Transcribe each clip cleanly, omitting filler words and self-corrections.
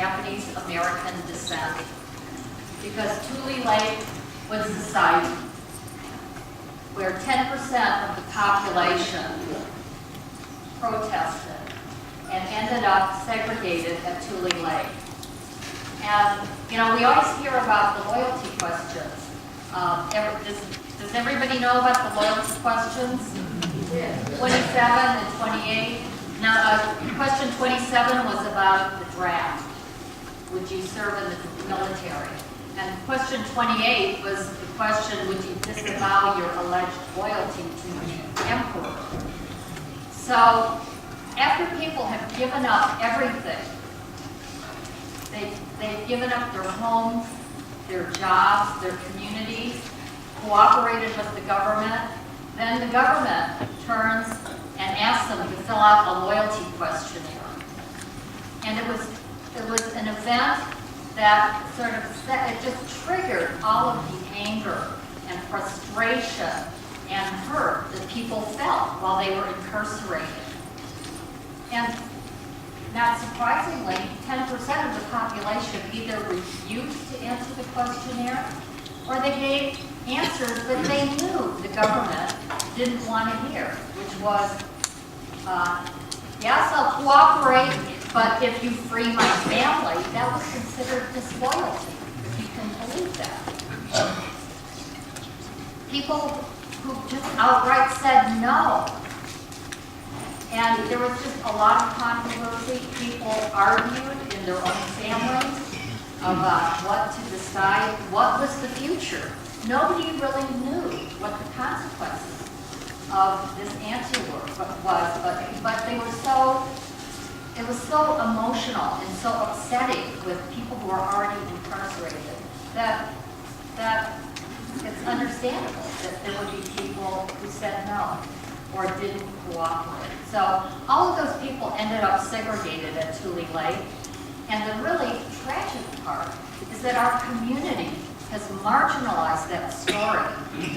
Japanese American descent, because Tule Lake was the site where 10% of the population protested and ended up segregated at Tule Lake. And, you know, we always hear about the loyalty questions. Does everybody know about the loyalty questions? 27 and 28. Now, question 27 was about the draft. Would you serve in the military? And question 28 was the question, would you disavow your alleged loyalty to the emperor? So, after people have given up everything, they've given up their homes, their jobs, their communities, cooperated with the government, then the government turns and asks them to fill out a loyalty questionnaire. And it was an event that sort of it just triggered all of the anger and frustration and hurt that people felt while they were incarcerated. And not surprisingly, 10% of the population either refused to answer the questionnaire or they gave answers that they knew the government didn't want to hear, which was, yes, I'll cooperate, but if you free my family, that was considered disloyalty, if you can believe that. People who just outright said no. And there was just a lot of controversy. People argued in their own families about what to decide, what was the future. Nobody really knew what the consequences of this anti-war was, but they were so, it was so emotional and so upsetting with people who are already incarcerated that it's understandable that there would be people who said no or didn't cooperate. So all of those people ended up segregated at Tule Lake. And the really tragic part is that our community has marginalized that story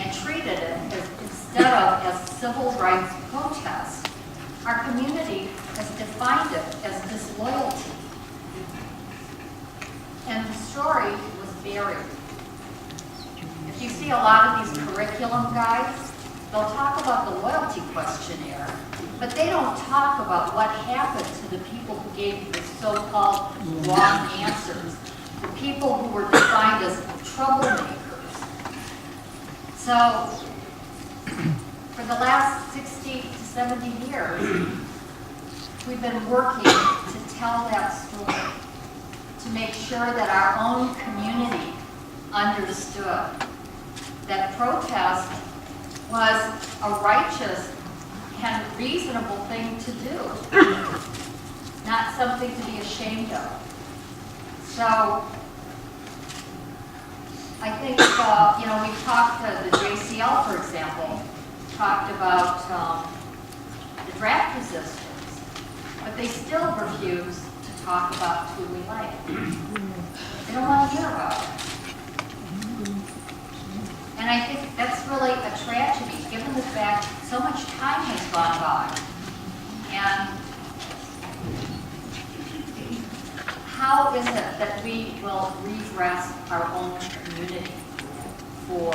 and treated it as, instead of as civil rights protest, our community has defined it as disloyalty. And the story was buried. If you see a lot of these curriculum guides, they'll talk about the loyalty questionnaire, but they don't talk about what happened to the people who gave the so-called wrong answers, the people who were defined as troublemakers. So, for the last 60 to 70 years, we've been working to tell that story, to make sure that our own community understood that protest was a righteous and reasonable thing to do, not something to be ashamed of. So, I think, you know, we talked to the JCL, for example, talked about the draft resistance, but they still refuse to talk about Tule Lake. They don't want to hear about it. And I think that's really a tragedy, given the fact so much time has gone by. And how is it that we will redress our own community for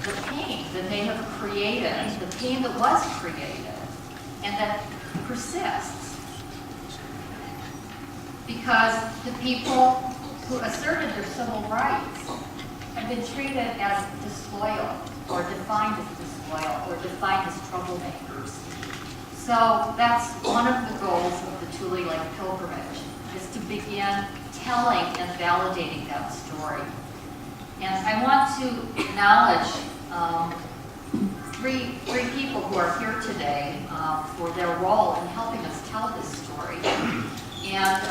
the pain that they have created, the pain that was created, and that persists? Because the people who asserted their civil rights have been treated as disloyal, or defined as disloyal, or defined as troublemakers. So that's one of the goals of the Tule Lake Pilgrimage, is to begin telling and validating that story. And I want to acknowledge three people who are here today for their role in helping us tell this story. And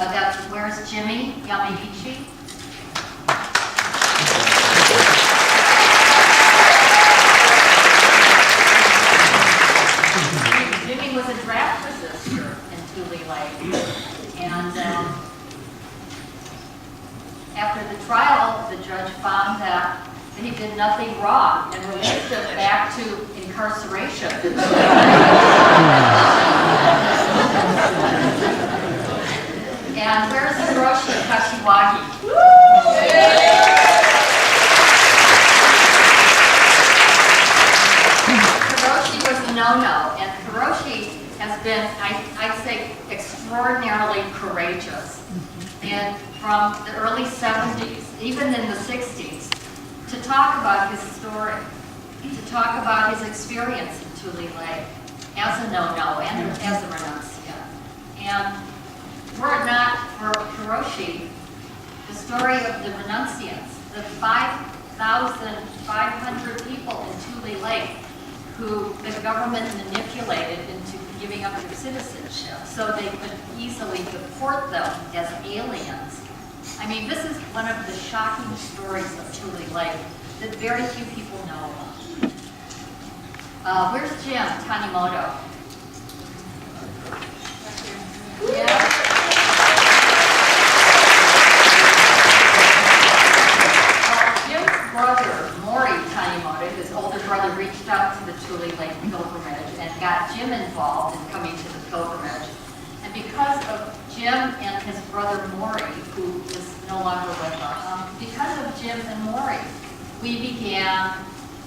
where's Jimmy Yamagichi? Jimmy was a draft resistor in Tule Lake, and after the trial, the judge found that he did nothing wrong and released him back to incarceration. And where's Hiroshi Kashiwagi? Hiroshi was a no-no, and Hiroshi has been, I'd say, extraordinarily courageous. And from the early 70s, even in the 60s, to talk about his story, to talk about his experience in Tule Lake as a no-no and as a renunciate. And were it not for Hiroshi, the story of the renunciants, the 5,500 people in Tule Lake who the government manipulated into giving up their citizenship so they could easily deport them as aliens. I mean, this is one of the shocking stories of Tule Lake that very few people know about. Where's Jim Tanimoto? Yeah. Jim's brother, Mori Tanimoto, his older brother, reached out to the Tule Lake Pilgrimage and got Jim involved in coming to the pilgrimage. And because of Jim and his brother Mori, who is no longer with us, because of Jim and Mori, we began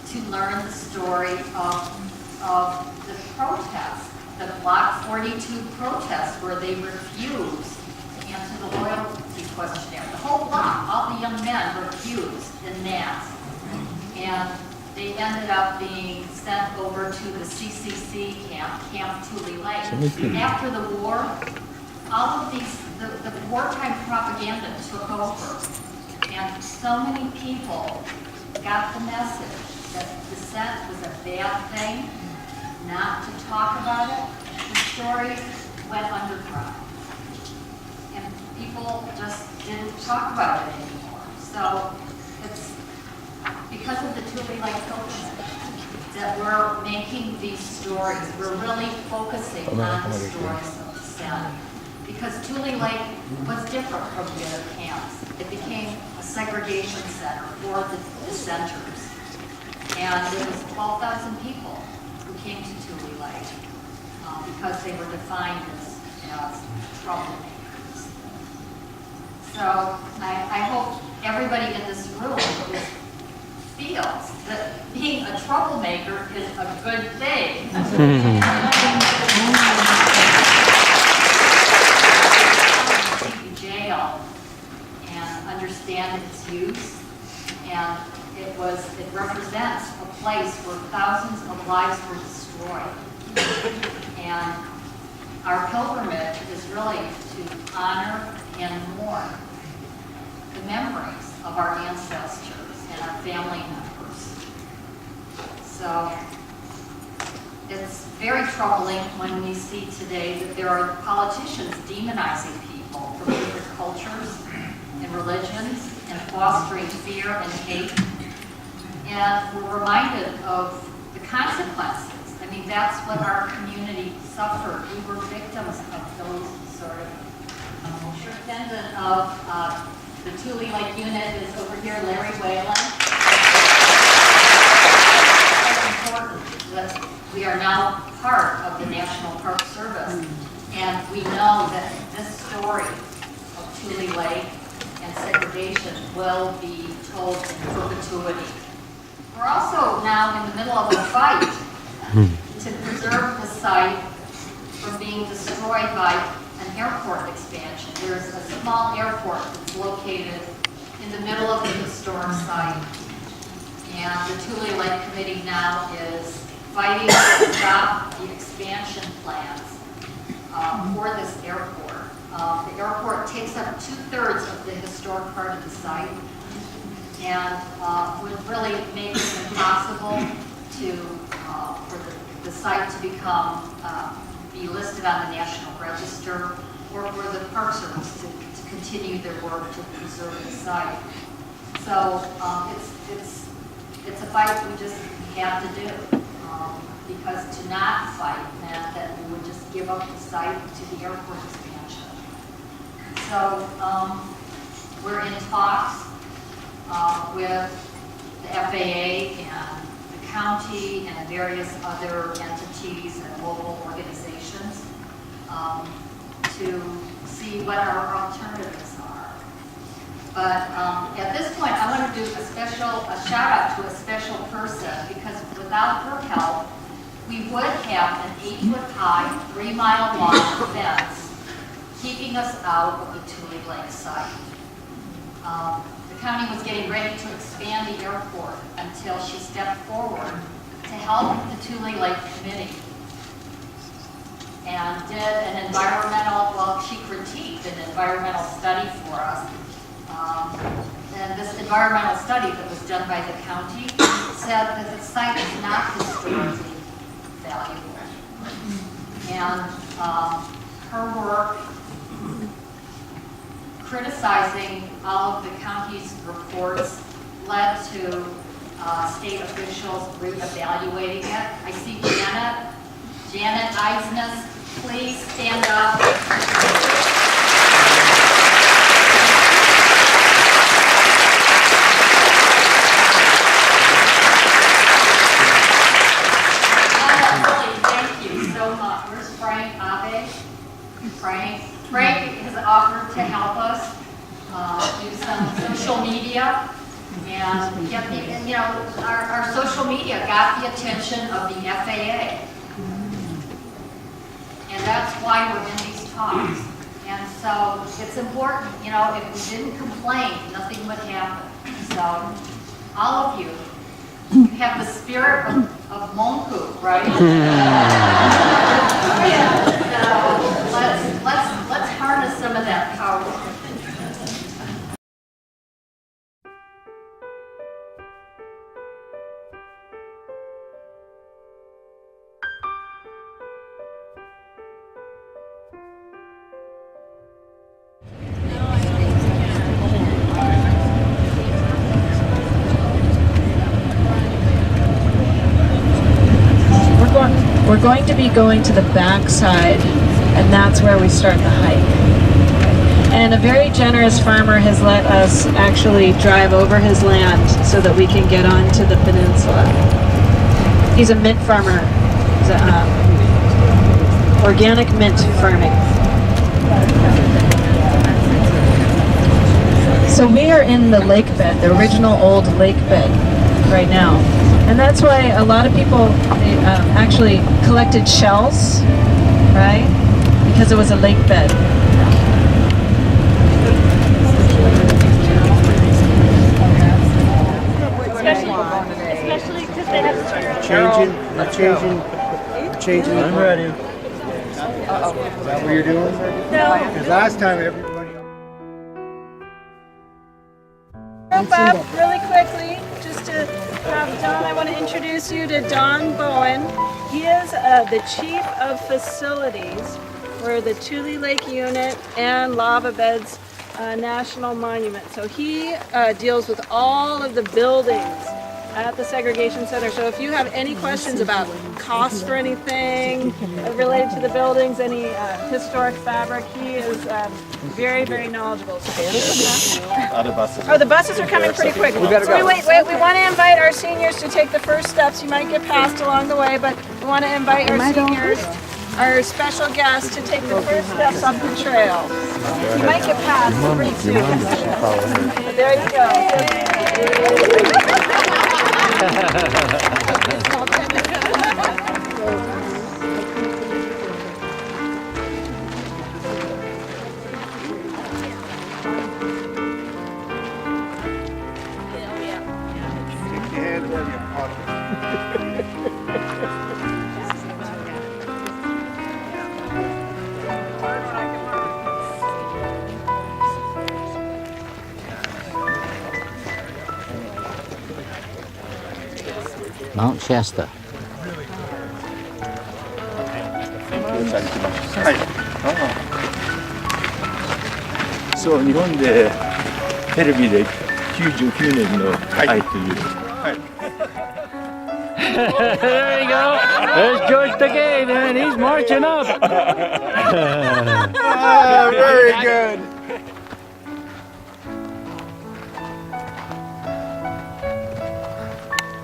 to learn the story of the protests, the Block 42 protests, where they refused to answer the loyalty questionnaire. The whole block, all the young men refused en masse. And they ended up being sent over to the CCC camp, Camp Tule Lake. After the war, all of these, the wartime propaganda took over. And so many people got the message that dissent was a bad thing, not to talk about it. The story went underground. And people just didn't talk about it anymore. So it's because of the Tule Lake Pilgrimage that we're making these stories. We're really focusing on the stories of dissent. Because Tule Lake was different from the other camps. It became a segregation center for the dissenters. And there was 12,000 people who came to Tule Lake because they were defined as troublemakers. So I hope everybody in this room feels that being a troublemaker is a good thing. Jail and understand its use, and it represents a place where thousands of lives were destroyed. And our pilgrimage is really to honor and mourn the memories of our ancestors and our family members. So it's very troubling when we see today that there are politicians demonizing people from different cultures and religions and fostering fear and hate. And we're reminded of the consequences. I mean, that's what our community suffered. We were victims of those sort of superintendent of the Tule Lake unit is over here, Larry Whalen. It's important that we are now part of the National Park Service, and we know that this story of Tule Lake and segregation will be told in perpetuity. We're also now in the middle of a fight to preserve the site from being destroyed by an airport expansion. There's a small airport that's located in the middle of the historic site. And the Tule Lake Committee now is fighting to stop the expansion plans for this airport. The airport takes up 2/3 of the historic part of the site and would really make it impossible for the site to be listed on the National Register, or for the Park Service to continue their work to preserve the site. So it's a fight we just have to do, because to not fight meant that we would just give up the site to the airport expansion. So we're in talks with the FAA and the county and various other entities and local organizations to to see what our alternatives are. But at this point, I want to do a shout out to a special person, because without her help, we would have an 8-foot-high, 3-mile-long fence keeping us out of the Tule Lake site. The county was getting ready to expand the airport until she stepped forward to help the Tule Lake Committee and did an environmental, well, she critiqued an environmental study for us. And this environmental study that was done by the county said that the site is not historically valuable. And her work criticizing all of the county's reports led to state officials reevaluating it. I see Janet Eisnes, please stand up. Frank has offered to help us do some social media, and get the, our social media got the attention of the FAA, and that's why we're in these talks. And so it's important, if we didn't complain, nothing would happen. So all of you have the spirit of Monku, right? So let's harness some of that power. We're going to be going to the back side, and that's where we start the hike. And a very generous farmer has let us actually drive over his land so that we can get onto the peninsula. He's a mint farmer. He's organic mint farming. So we are in the lake bed, the original old lake bed right now. And that's why a lot of people actually collected shells, right? Because it was a lake bed. Especially because they have changing. I'm ready. Is that what you're doing? No. Because last time everybody. Jump up really quickly, just to have Don. I want to introduce you to Don Bowen. He is the Chief of Facilities for the Tule Lake Unit and Lava Beds National Monument. So he deals with all of the buildings at the segregation center. So if you have any questions about cost for anything related to the buildings, any historic fabric, he is very, very knowledgeable. Oh, the buses are coming pretty quick. So wait, we want to invite our seniors to take the first steps. You might get passed along the way, but we want to invite our seniors, our special guests, to take the first steps up the trail. You might get passed pretty soon. There you go. Mount Shasta. はい。そう、日本でテレビで99年の愛という。はい。There you go. There's George Takei, man. He's marching up. Oh, very good.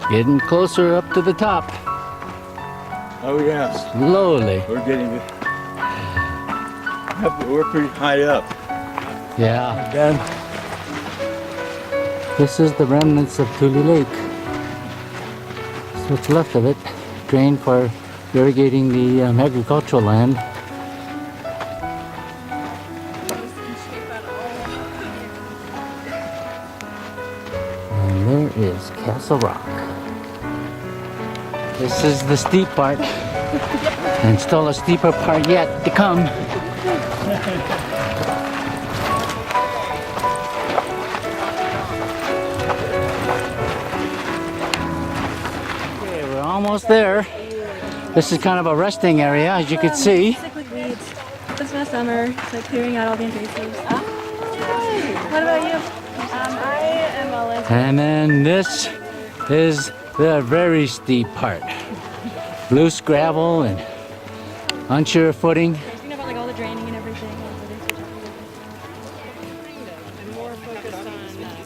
Getting closer up to the top. Oh yes. Slowly. We're getting it. we're pretty high up. Yeah. Then This is the remnants of Tule Lake. So what's left of it, drained for irrigating the agricultural land. And there is Castle Rock. This is the steep part, and still a steeper part yet to come. Okay, we're almost there. This is kind of a resting area, as you can see. Cyclic weeds. This past summer, so clearing out all the invasives. What about you? I am a lesbian. And then this is the very steep part. Loose gravel and unsure footing. You know about like all the draining and everything. I'm more focused on history.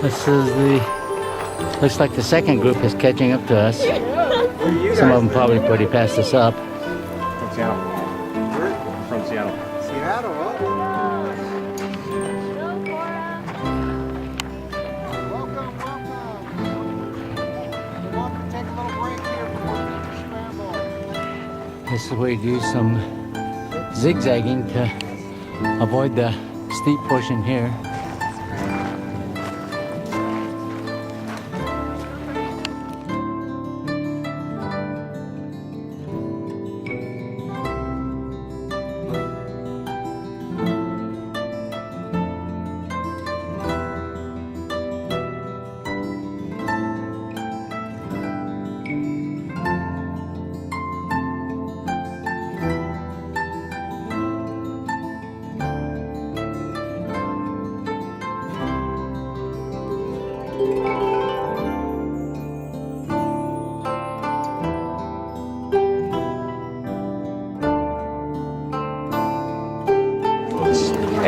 This is looks like the second group is catching up to us. Some of them probably already passed us up. From Seattle. From Seattle. Seattle, Welcome, welcome. Take a little break here before we scramble. This is where you do some zigzagging to avoid the steep portion here.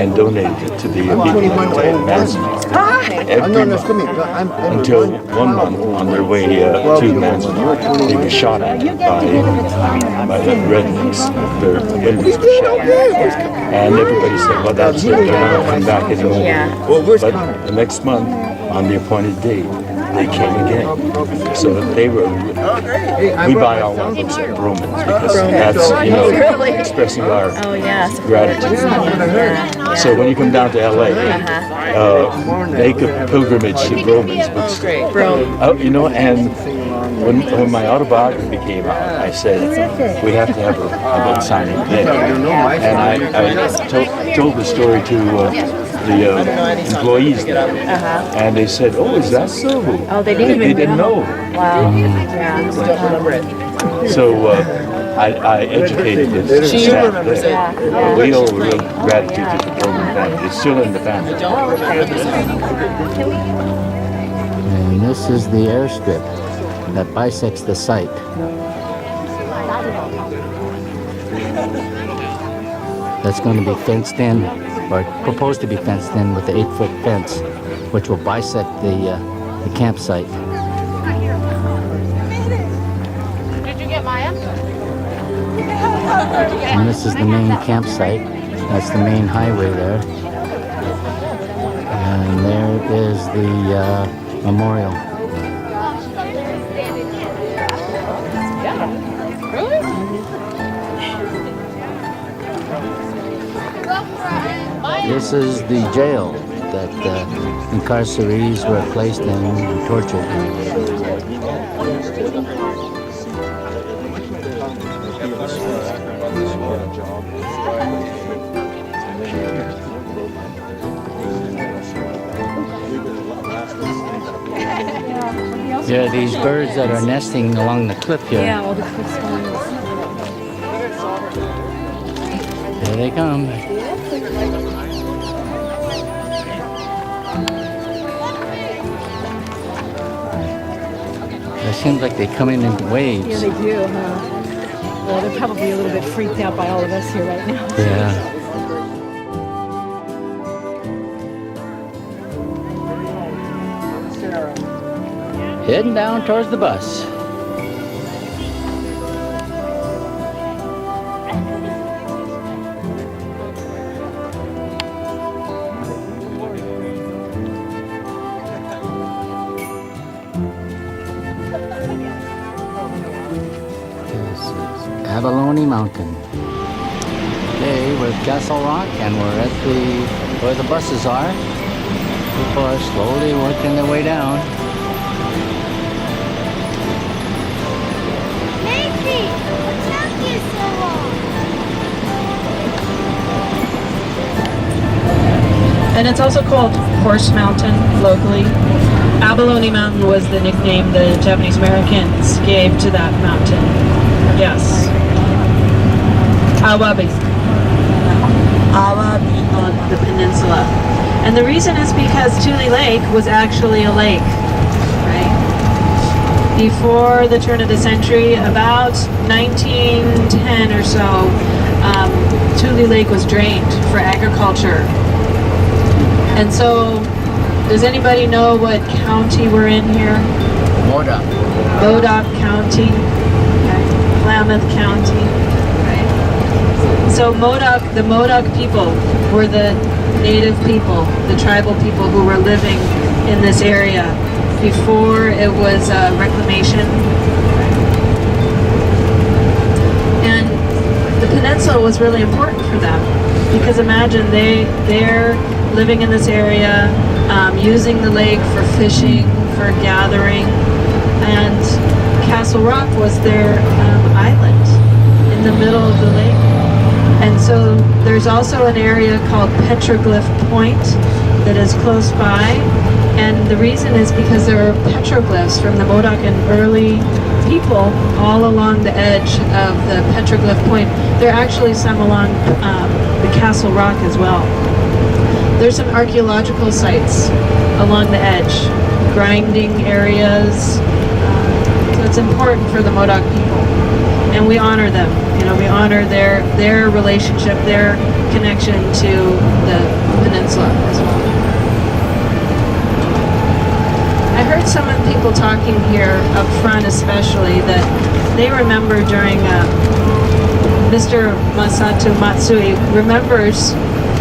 and donated it to the people in Manson. Every month, until 1 month on their way to Manson, they were shot at by the rednecks. Their windows were shot at. And everybody said, well, that's it, they're not going to come back anymore. But the next month, on the appointed date, they came again. So they were, we buy all our books at Romans because that's, you know, expressing our gratitude. So when you come down to LA, make a pilgrimage to Romans books. You know, and when my autobiography came out, I said, we have to have a book signing there. And I told the story to the employees there, and they said, "Oh, is that so?" Oh, they didn't know. Wow. Yeah. So I educated the staff there. We owe real gratitude to the Roman family. It's still in the family. And this is the airstrip that bisects the site. That's going to be fenced in, or proposed to be fenced in with the 8-foot fence, which will bisect the campsite. Did you get Maya? And this is the main campsite. That's the main highway there. And there is the memorial. This is the jail that incarcerees were placed in and tortured. There are these birds that are nesting along the cliff here. Yeah, all the cliff stones. There they come. It seems like they come in waves. Yeah, they do, huh? Well, they're probably a little bit freaked out by all of us here right now. Yeah. Heading down towards the bus. Abalone Mountain. Okay, we're at Castle Rock and we're at where the buses are. People are slowly working their way down. Macy, what took you so long? And it's also called Horse Mountain locally. Abalone Mountain was the nickname the Japanese Americans gave to that mountain. Yes. Awabi. Awabi on the peninsula. And the reason is because Tule Lake was actually a lake, right? Before the turn of the century, about 1910 or so, Tule Lake was drained for agriculture. And so, does anybody know what county we're in here? Modoc. Modoc County, okay. Klamath County, right? So Modoc, the Modoc people were the native people, the tribal people who were living in this area before it was reclamation. And the peninsula was really important for them because imagine they're living in this area, using the lake for fishing, for gathering, and Castle Rock was their island in the middle of the lake. And so there's also an area called Petroglyph Point that is close by, and the reason is because there are petroglyphs from the Modoc and early people all along the edge of the Petroglyph Point. There are actually some along the Castle Rock as well. There's some archaeological sites along the edge, grinding areas. So it's important for the Modoc people, and we honor them. You know, we honor their relationship, their connection to the peninsula as well. I heard some of the people talking here up front, especially, that they remember during Mr. Masato Matsui remembers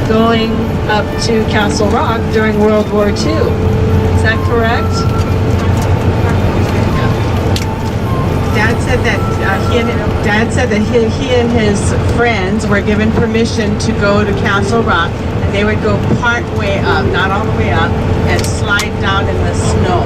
going up to Castle Rock during World War II. Is that correct? Dad said that he and his friends were given permission to go to Castle Rock, and they would go part way up, not all the way up, and slide down in the snow.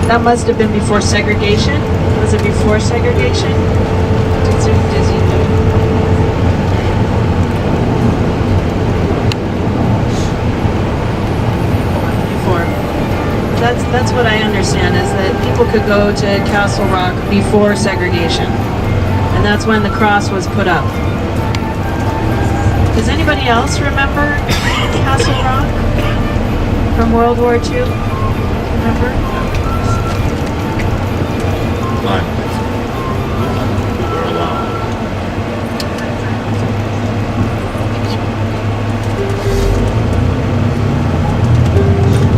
That must have been before segregation. Was it before segregation? Does he know? Before. That's what I understand, is that people could go to Castle Rock before segregation. And that's when the cross was put up. Does anybody else remember Castle Rock from World War II? Remember?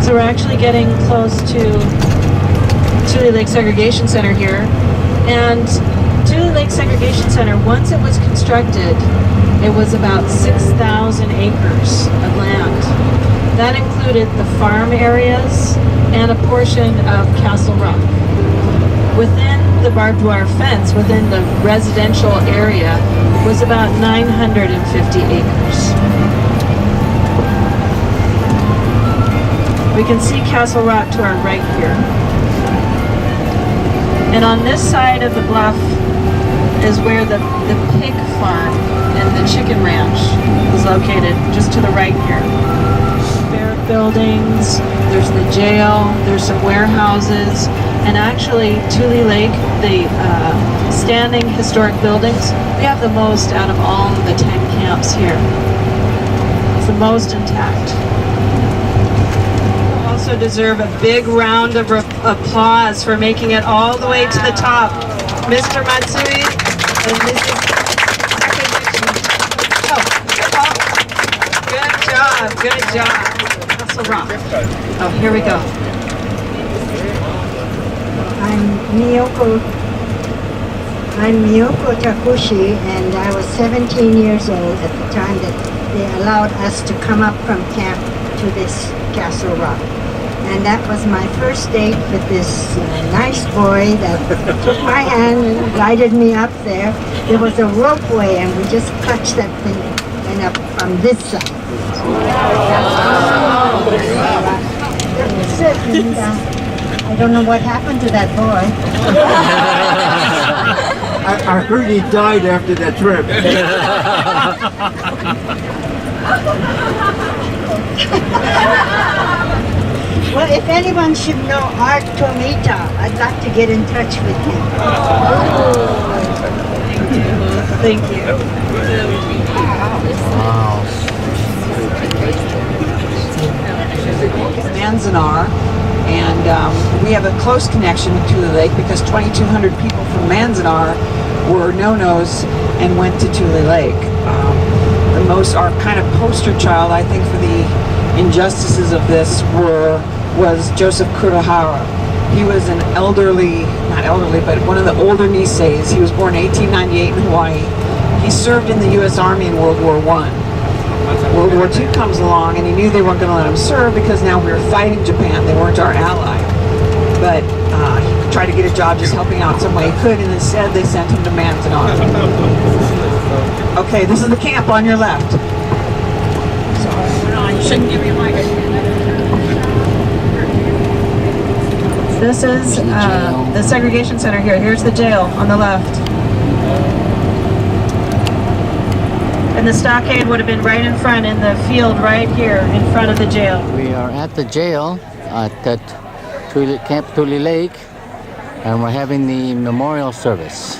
So we're actually getting close to Tule Lake Segregation Center here. And Tule Lake Segregation Center, once it was constructed, it was about 6,000 acres of land. That included the farm areas and a portion of Castle Rock. Within the barbed wire fence, within the residential area, was about 950 acres. We can see Castle Rock to our right here. And on this side of the bluff is where the pig farm and the chicken ranch is located, just to the right here. Barrack buildings, there's the jail, there's some warehouses, and actually Tule Lake, the standing historic buildings, we have the most out of all of the 10 camps here. It's the most intact. Also also deserve a big round of applause for making it all the way to the top. Mr. Matsui and Mrs. Good job. Castle Rock. Oh, here we go. I'm Miyoko Takushi, and I was 17 years old at the time that they allowed us to come up from camp to this Castle Rock. And that was my first date with this nice boy that took my hand and guided me up there. There was a ropeway, and we just clutched that thing and up from this side. That's it. And, I don't know what happened to that boy. I heard he died after that trip. Well, if anyone should know Art Tomita, I'd like to get in touch with him. Thank you. Wow. Manzanar, and we have a close connection with Tule Lake because 2,200 people from Manzanar were no-nos and went to Tule Lake. Our kind of poster child, I think, for the injustices of this was Joseph Kurohara. He was an not elderly, but one of the older Niseis. He was born in 1898 in Hawaii. He served in the U.S. Army in World War I. World War II comes along, and he knew they weren't going to let him serve because now we were fighting Japan. They weren't our ally. But he tried to get a job just helping out some way he could, and instead they sent him to Manzanar. Okay, this is the camp on your left. You shouldn't give me a mic. This is the segregation center here. Here's the jail on the left. And the stockade would have been right in front in the field right here in front of the jail. We are at the jail at Camp Tule Lake, and we're having the memorial service.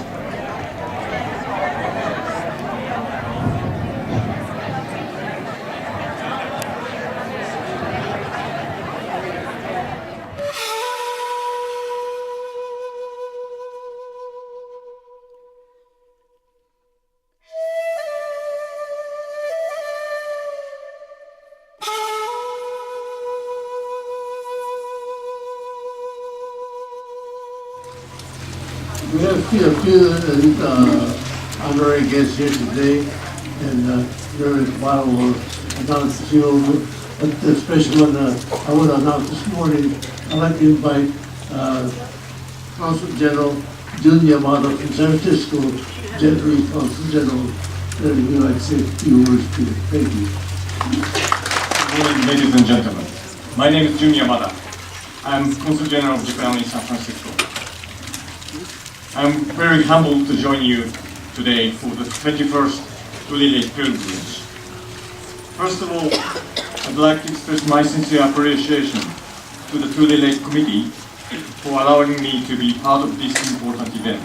We have a few honorary guests here today, and there is a while we'll announce a few, but the special one I want to announce this morning, I'd like to invite Consul General Jun Yamada from San Francisco, Japanese Consul General, that he would like to say a few words to you. Thank you. Good morning, ladies and gentlemen. My name is Jun Yamada. I'm Consul General of Japan in San Francisco. I'm very humbled to join you today for the 21st Tule Lake Pilgrimage. First of all, I'd like to express my sincere appreciation to the Tule Lake Committee for allowing me to be part of this important event.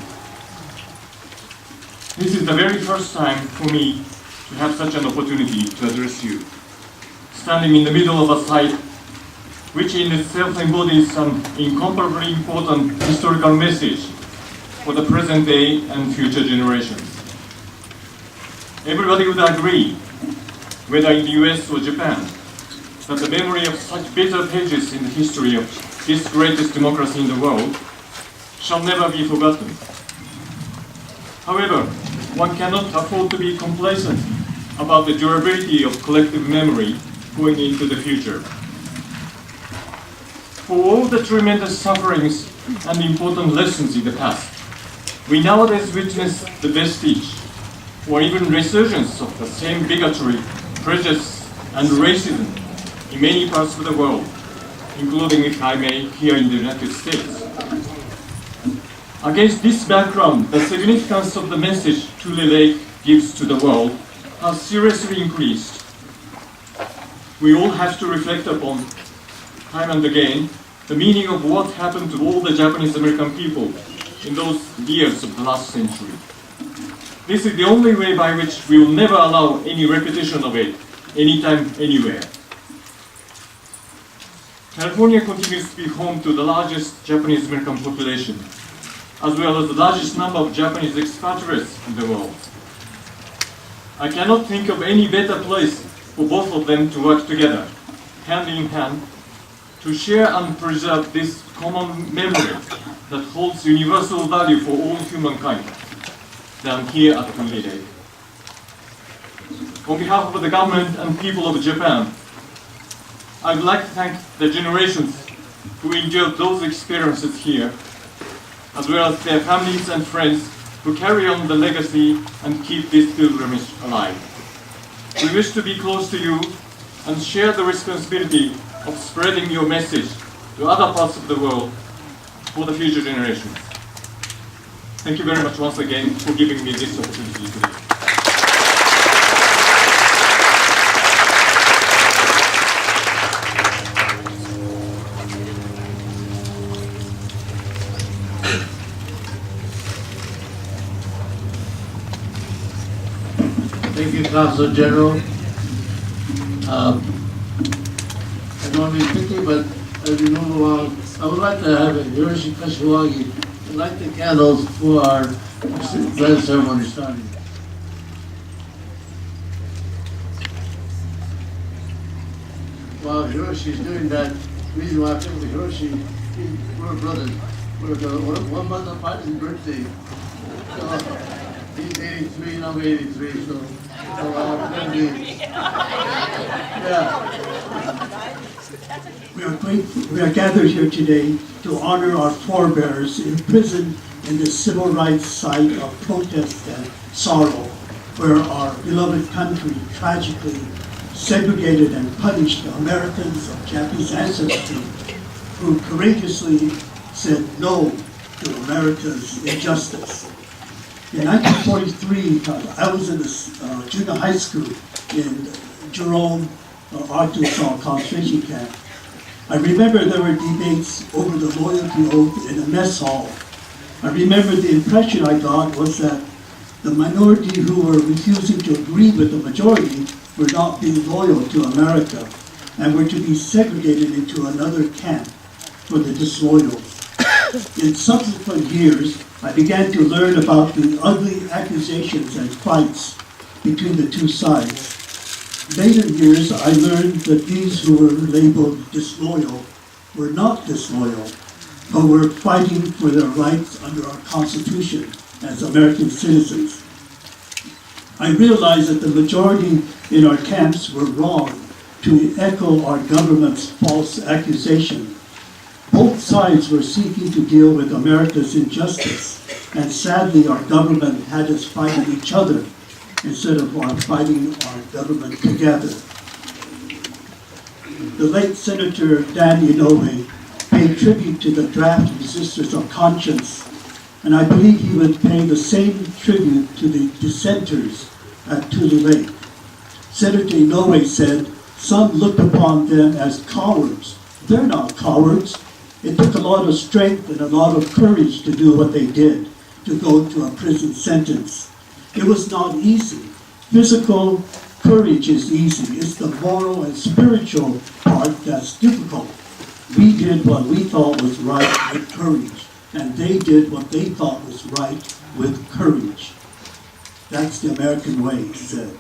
This is the very first time for me to have such an opportunity to address you, standing in the middle of a site which in itself embodies some incomparably important historical message for the present day and future generations. Everybody would agree, whether in the US or Japan, that the memory of such bitter pages in the history of this greatest democracy in the world shall never be forgotten. However, one cannot afford to be complacent about the durability of collective memory going into the future. For all the tremendous sufferings and important lessons in the past, we nowadays witness the vestige or even resurgence of the same bigotry, prejudice, and racism in many parts of the world, including, if I may, here in the United States. Against this background, the significance of the message Tule Lake gives to the world has seriously increased. We all have to reflect upon, time and again, the meaning of what happened to all the Japanese American people in those years of the last century. This is the only way by which we will never allow any repetition of it, anytime, anywhere. California continues to be home to the largest Japanese American population, as well as the largest number of Japanese expatriates in the world. I cannot think of any better place for both of them to work together, hand in hand, to share and preserve this common memory that holds universal value for all humankind than here at Tule Lake. On behalf of the government and people of Japan, I would like to thank the generations who endured those experiences here, as well as their families and friends who carry on the legacy and keep this pilgrimage alive. We wish to be close to you and share the responsibility of spreading your message to other parts of the world for the future generations. Thank you very much once again for giving me this opportunity today. Thank you, Consul General. I don't want to be picky, but as we move along, I would like to have a Hiroshi Kashiwagi light the candles for our flag ceremony starting. While Hiroshi's doing that, the reason why I picked the Hiroshi, we're brothers. We're 1 month apart in birthday. So, he's 83 and I'm 83, so We are gathered here today to honor our forebears imprisoned in the civil rights site of protest and sorrow, where our beloved country tragically segregated and punished Americans of Japanese ancestry who courageously said no to America's injustice. In 1943, I was in the junior high school in Jerome, Arkansas concentration camp. I remember there were debates over the loyalty oath in a mess hall. I remember the impression I got was that the minority who were refusing to agree with the majority were not being loyal to America and were to be segregated into another camp for the disloyal. In subsequent years, I began to learn about the ugly accusations and fights between the two sides. Later years, I learned that these who were labeled disloyal were not disloyal, but were fighting for their rights under our Constitution as American citizens. I realized that the majority in our camps were wrong to echo our government's false accusation. Both sides were seeking to deal with America's injustice, and sadly our government had us fighting each other instead of fighting our government together. The late Senator Dan Inoue paid tribute to the draft resistors of conscience, and I believe he would pay the same tribute to the dissenters at Tule Lake. Senator Inoue said, "Some look upon them as cowards. They're not cowards. It took a lot of strength and a lot of courage to do what they did, to go to a prison sentence. It was not easy. Physical courage is easy. It's the moral and spiritual part that's difficult. We did what we thought was right with courage, and they did what they thought was right with courage. That's the American way," he said.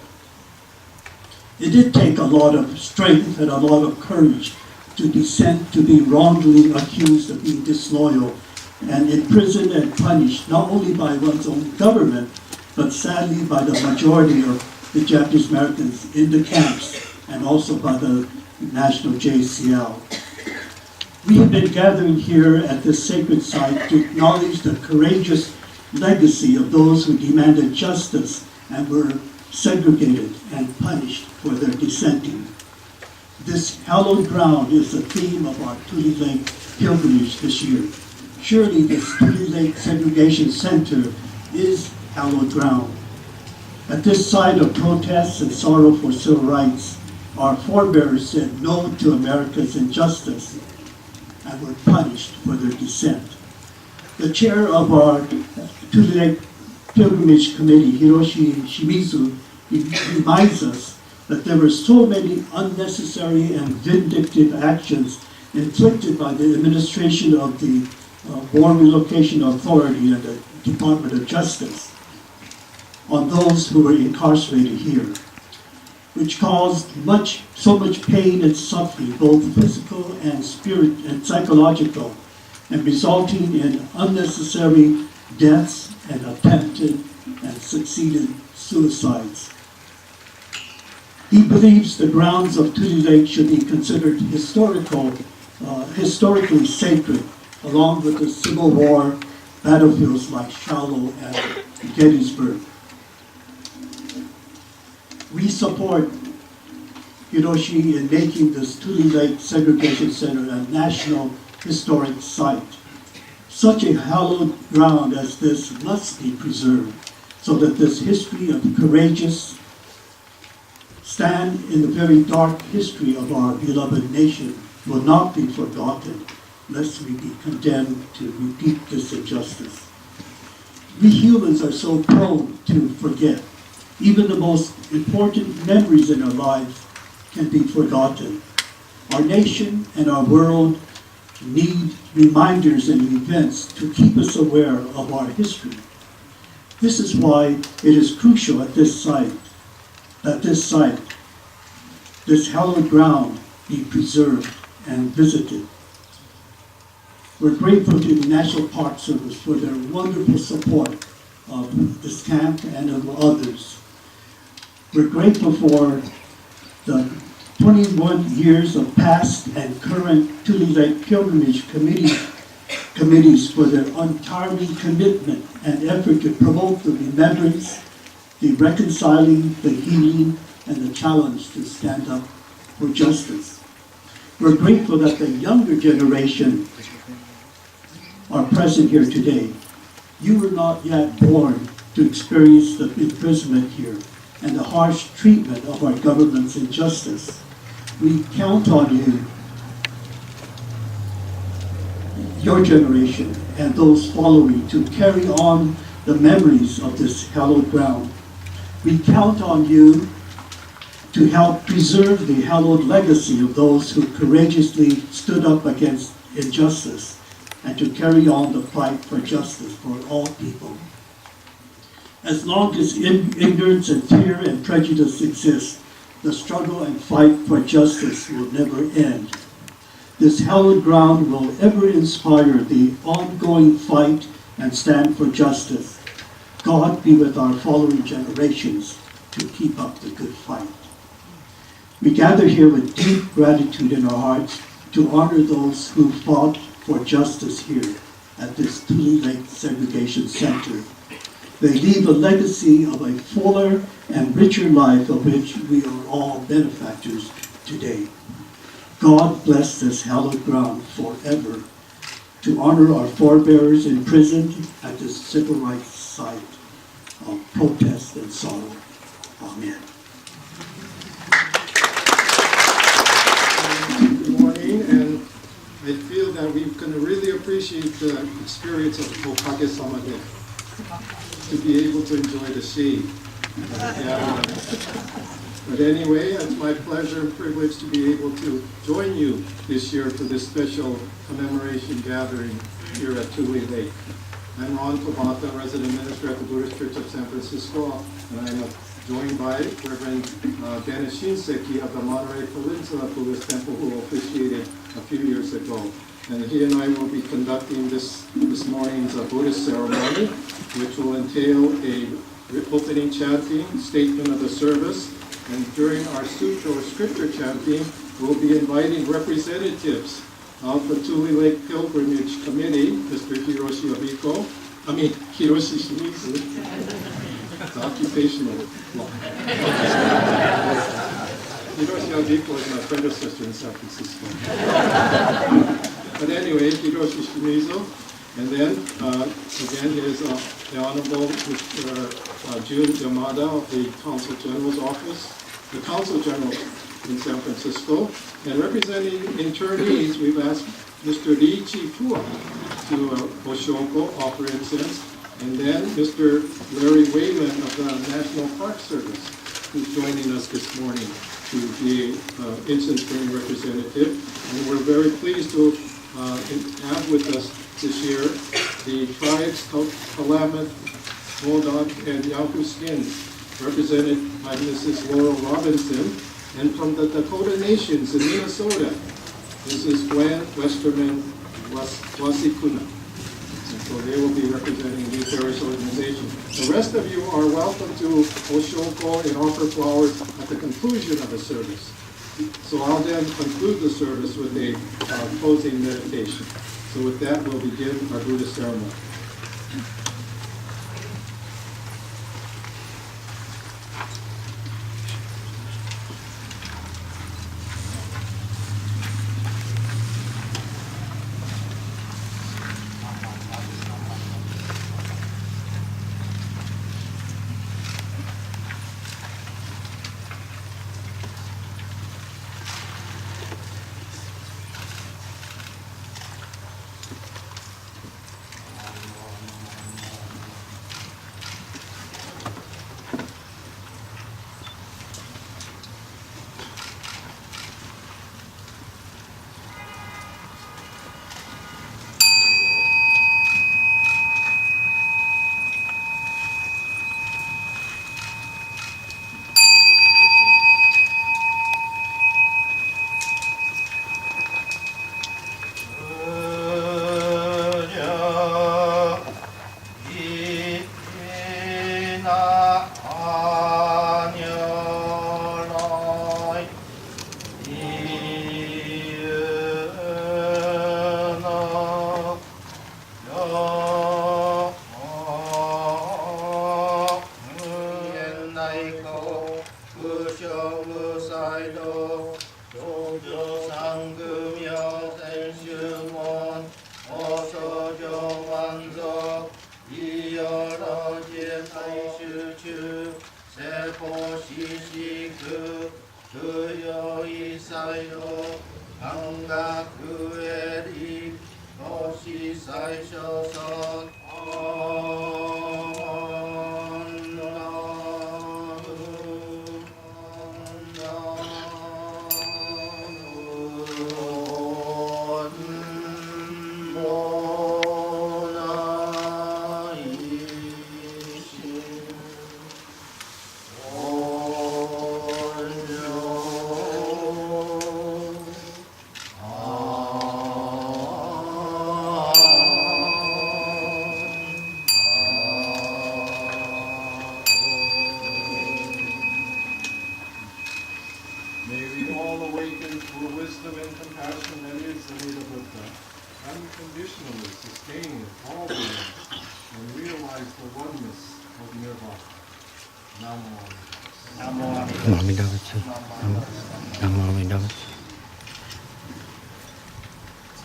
It did take a lot of strength and a lot of courage to dissent, to be wrongly accused of being disloyal and imprisoned and punished, not only by one's own government, but sadly by the majority of the Japanese Americans in the camps and also by the National JCL. We have been gathering here at this sacred site to acknowledge the courageous legacy of those who demanded justice and were segregated and punished for their dissenting. This hallowed ground is the theme of our Tule Lake Pilgrimage this year. Surely this Tule Lake Segregation Center is hallowed ground. At this site of protests and sorrow for civil rights, our forebears said no to America's injustice and were punished for their dissent. The chair of our Tule Lake Pilgrimage Committee, Hiroshi Shimizu, reminds us that there were so many unnecessary and vindictive actions inflicted by the administration of the Board Relocation Authority and the Department of Justice on those who were incarcerated here, which caused so much pain and suffering, both physical and psychological, and resulting in unnecessary deaths and attempted and succeeded suicides. He believes the grounds of Tule Lake should be considered historically sacred, along with the Civil War battlefields like Shiloh and Gettysburg. We support Hiroshi in making this Tule Lake Segregation Center a national historic site. Such a hallowed ground as this must be preserved so that this history of courageous stand in the very dark history of our beloved nation will not be forgotten, lest we be condemned to repeat this injustice. We humans are so prone to forget. Even the most important memories in our lives can be forgotten. Our nation and our world need reminders and events to keep us aware of our history. This is why it is crucial at this site, this hallowed ground, be preserved and visited. We're grateful to the National Park Service for their wonderful support of this camp and of others. We're grateful for the 21 years of past and current Tule Lake Pilgrimage committees for their untiring commitment and effort to promote the remembrance, the reconciling, the healing, and the challenge to stand up for justice. We're grateful that the younger generation are present here today. You were not yet born to experience the imprisonment here and the harsh treatment of our government's injustice. We count on you, your generation, and those following to carry on the memories of this hallowed ground. We count on you to help preserve the hallowed legacy of those who courageously stood up against injustice and to carry on the fight for justice for all people. As long as ignorance and fear and prejudice exist, the struggle and fight for justice will never end. This hallowed ground will ever inspire the ongoing fight and stand for justice. God be with our following generations to keep up the good fight. We gather here with deep gratitude in our hearts to honor those who fought for justice here at this Tule Lake Segregation Center. They leave a legacy of a fuller and richer life of which we are all benefactors today. God bless this hallowed ground forever to honor our forebears imprisoned at this civil rights site of protest and sorrow. Amen. Good morning, and I feel that we can really appreciate the experience of Okage-sama Day, to be able to enjoy the shade. But anyway, it's my pleasure and privilege to be able to join you this year for this special commemoration gathering here at Tule Lake. I'm Ron Tabata, resident minister at the Buddhist Church of San Francisco, and I'm joined by Reverend Dennis Shinseki of the Monterey Peninsula Buddhist Temple, who officiated a few years ago. And he and I will be conducting this morning's Buddhist ceremony, which will entail a opening chanting, statement of the service, and during our sutra or scripture chanting, we'll be inviting representatives of the Tule Lake Pilgrimage Committee, Mr. Hiroshi Shimizu. It's occupational law. Hiroshi Abiko is my predecessor in San Francisco. But anyway, Hiroshi Shimizu, and then again is the Honorable Mr. Jun Yamada of the Consul General's Office, the Consul General in San Francisco, and representing internees, we've asked Mr. Lee Chi-Fua to Oshoko offer incense, and then Mr. Larry Wayman of the National Park Service. who's joining us this morning to be Incense Burning representative. And we're very pleased to have with us this year the tribes of Klamath, Modoc, and Yakuskin, represented by Mrs. Laurel Robinson, and from the Dakota Nations in Minnesota, Mrs. Gwen Westerman Wasikuna. And so they will be representing the various organizations. The rest of you are welcome to Oshoko and offer flowers at the conclusion of the service. So I'll then conclude the service with a closing meditation. So with that, we'll begin our Buddhist ceremony.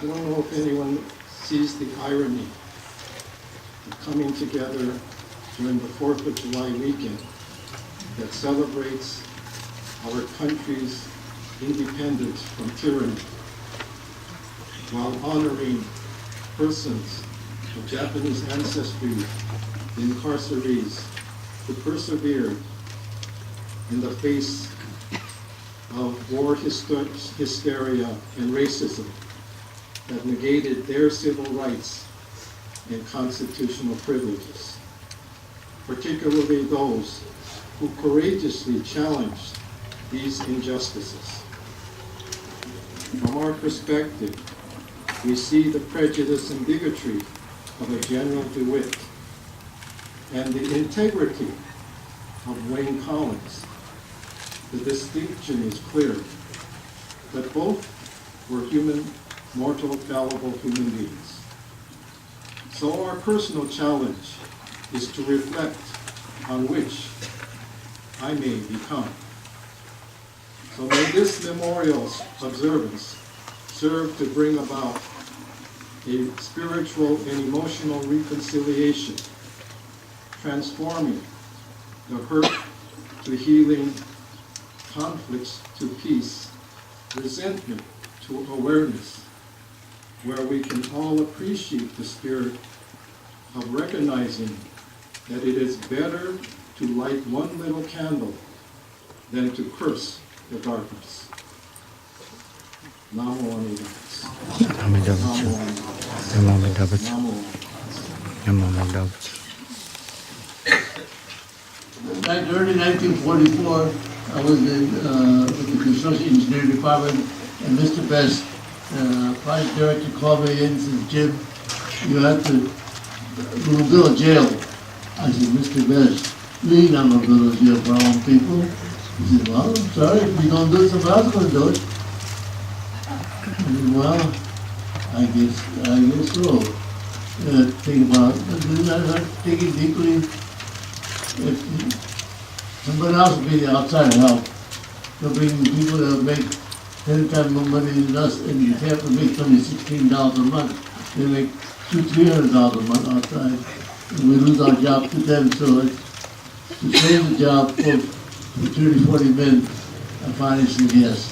I don't know if anyone sees the irony of coming together during the 4th of July weekend that celebrates our country's independence from tyranny, while honoring persons of Japanese ancestry, the incarcerees, who persevered in the face of war hysteria and racism that negated their civil rights and constitutional privileges, particularly those who courageously challenged these injustices. From our perspective, we see the prejudice and bigotry of a General DeWitt and the integrity of Wayne Collins. The distinction is clear that both were mortal, fallible human beings. So our personal challenge is to reflect on which I may become. So may this memorial observance serve to bring about a spiritual and emotional reconciliation, transforming the hurt to healing, conflicts to peace, resentment to awareness, where we can all appreciate the spirit of recognizing that it is better to light one little candle than to curse the darkness. Namo Amitabha. Back early 1944, I was with the construction engineering department, and Mr. Best, project director, called me in and said, "Jim, you have to build a jail." I said, "Mr. Best, we ain't gonna build a jail for our own people." He said, "Well, I'm sorry, if we don't do it, somebody else is gonna do it." I said, "Well, I guess so." Think about it, not thinking deeply. If somebody else will be the outside help, they'll bring people that make 10 times more money than us, and you have to make only $16 a month. They make $200-300 a month outside, and we lose our job to them. So to save the job for 30-40 men, I finally said yes.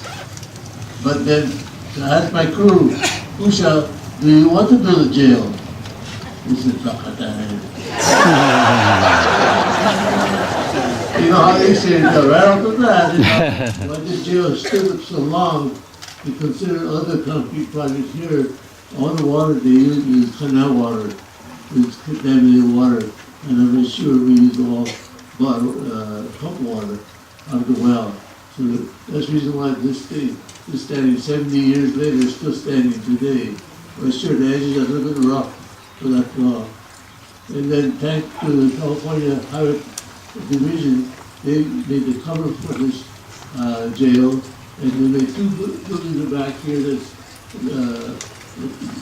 But then I asked my crew, "Usha, do you want to build a jail?" He said, "Takatane." You know how they say it, right off the bat, but this jail stood up so long, you consider other concrete projects here, all the water they use is canal water, it's contaminated water, and I'm sure we use all pump water out of the well. So that's the reason why this thing is standing 70 years later, it's still standing today. But sure, the edges are a little bit rough for that wall. And then thanks to the California Highway Division, they made the cover for this jail, and they made two buildings back here that's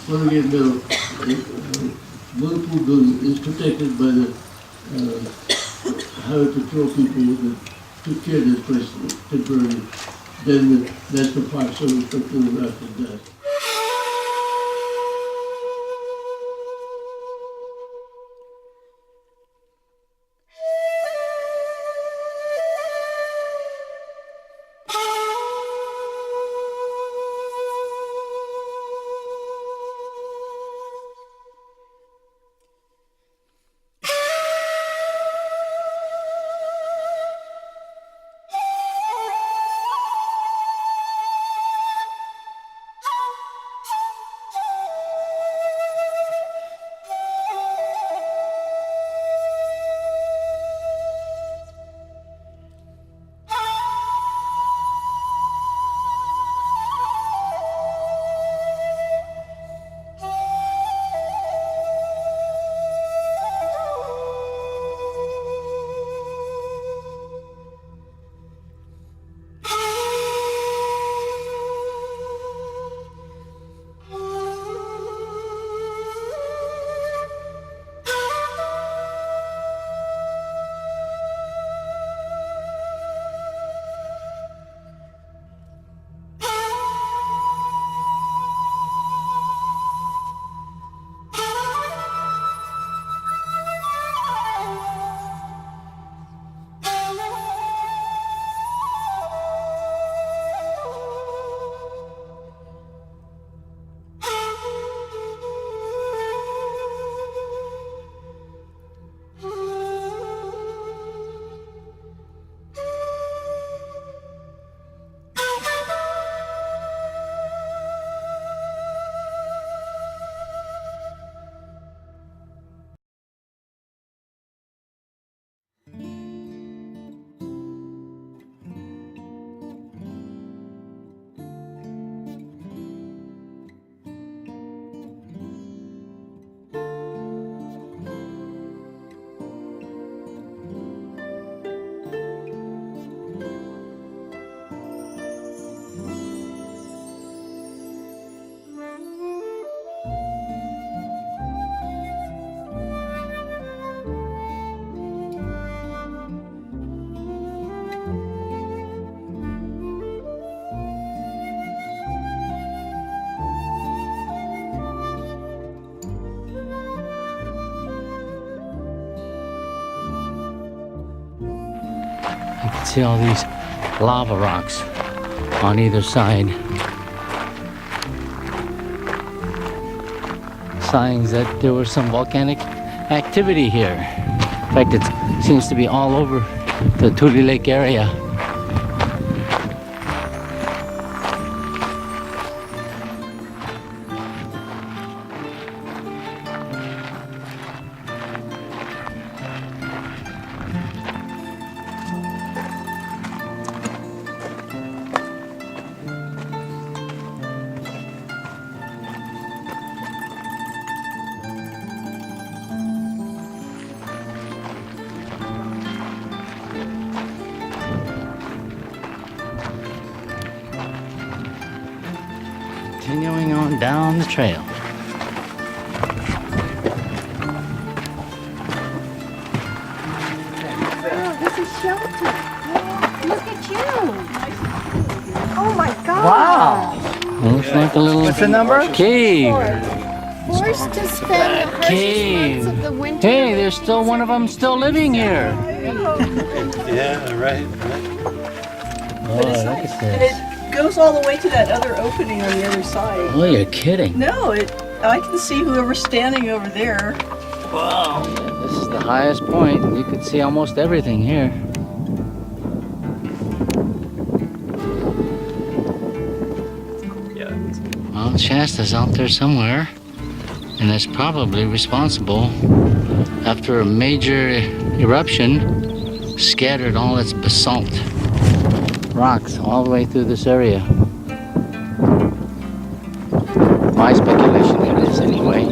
corrugated metal. Multiple buildings is protected by the Highway Patrol people that took care of this place temporarily. Then the National Park Service took over after that. You can see all these lava rocks on either side. Signs that there was some volcanic activity here. In fact, it seems to be all over the Tule Lake area. Continuing on down the trail. Oh, this is shelter. Look at you. Oh my God. Wow! Looks like a little What's the number? cave. Forced to spend the harshest Cave. months of the winter. Hey, there's still one of them still living here. Yeah, right. Oh, look at this. It goes all the way to that other opening on the other side. Oh, you're kidding. No, I can see whoever's standing over there. Wow. This is the highest point. You can see almost everything here. Well, Shasta's out there somewhere, and it's probably responsible after a major eruption scattered all its basalt rocks all the way through this area. My speculation it is anyway.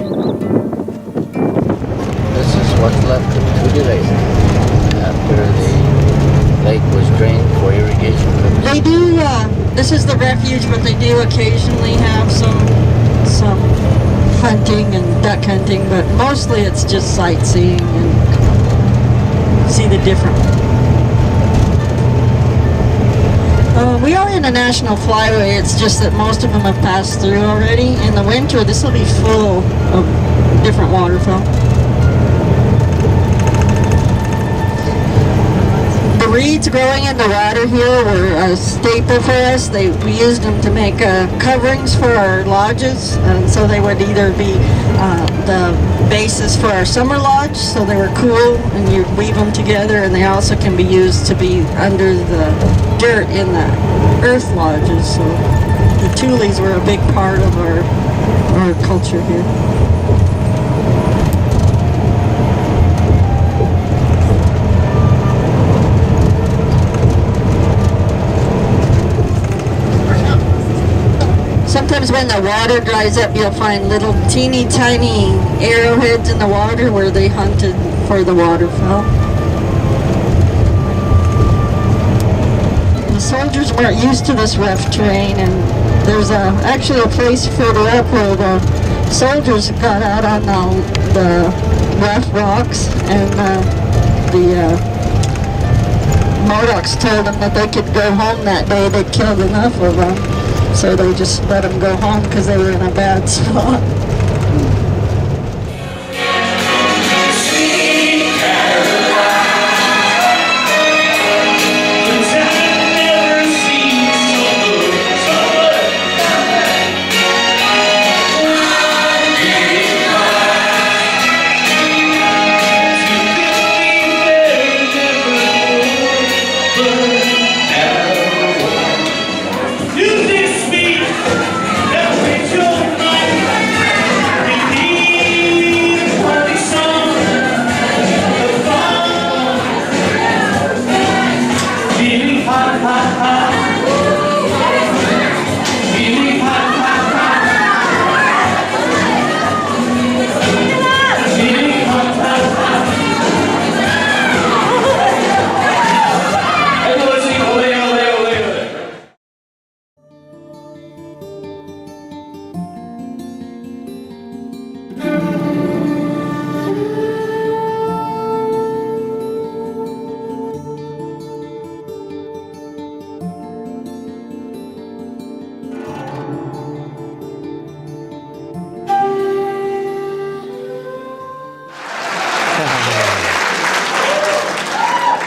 This is what's left of Tule Lake after the lake was drained for irrigation purposes. They do, this is the refuge, but they do occasionally have some hunting and duck hunting, but mostly it's just sightseeing and see the different. We are in a national flyway, it's just that most of them have passed through already. In the winter, this will be full of different waterfowl. The reeds growing in the water here were a staple for us. We used them to make coverings for our lodges, and so they would either be the basis for our summer lodge, so they were cool, and you weave them together, and they also can be used to be under the dirt in the earth lodges. So the tules were a big part of our culture here. Sometimes when the water dries up, you'll find little teeny tiny arrowheads in the water where they hunted for the waterfowl. The soldiers weren't used to this rough terrain, and there's actually a place further up where the soldiers got out on the rough rocks, and the Modocs told them that they could go home that day. They'd killed enough of them. So they just let them go home because they were in a bad spot.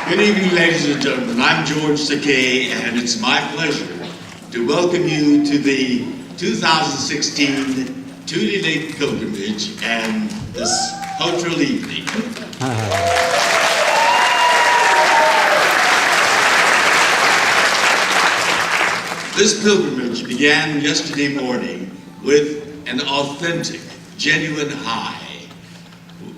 Good evening, ladies and gentlemen. I'm George Takei, and it's my pleasure to welcome you to the 2016 Tule Lake Pilgrimage and this cultural evening. This pilgrimage began yesterday morning with an authentic, genuine high.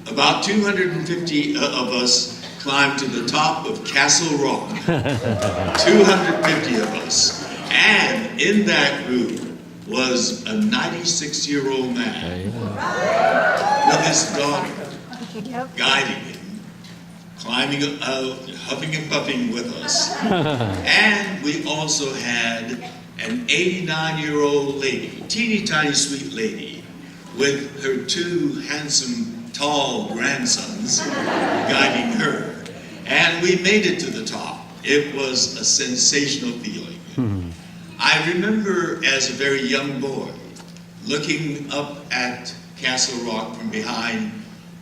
About 250 of us climbed to the top of Castle Rock, 250 of us. And in that group was a 96-year-old man with his daughter guiding him, climbing out, huffing and puffing with us. And we also had an 89-year-old lady, teeny tiny sweet lady, with her two handsome, tall grandsons guiding her. And we made it to the top. It was a sensational feeling. I remember as a very young boy looking up at Castle Rock from behind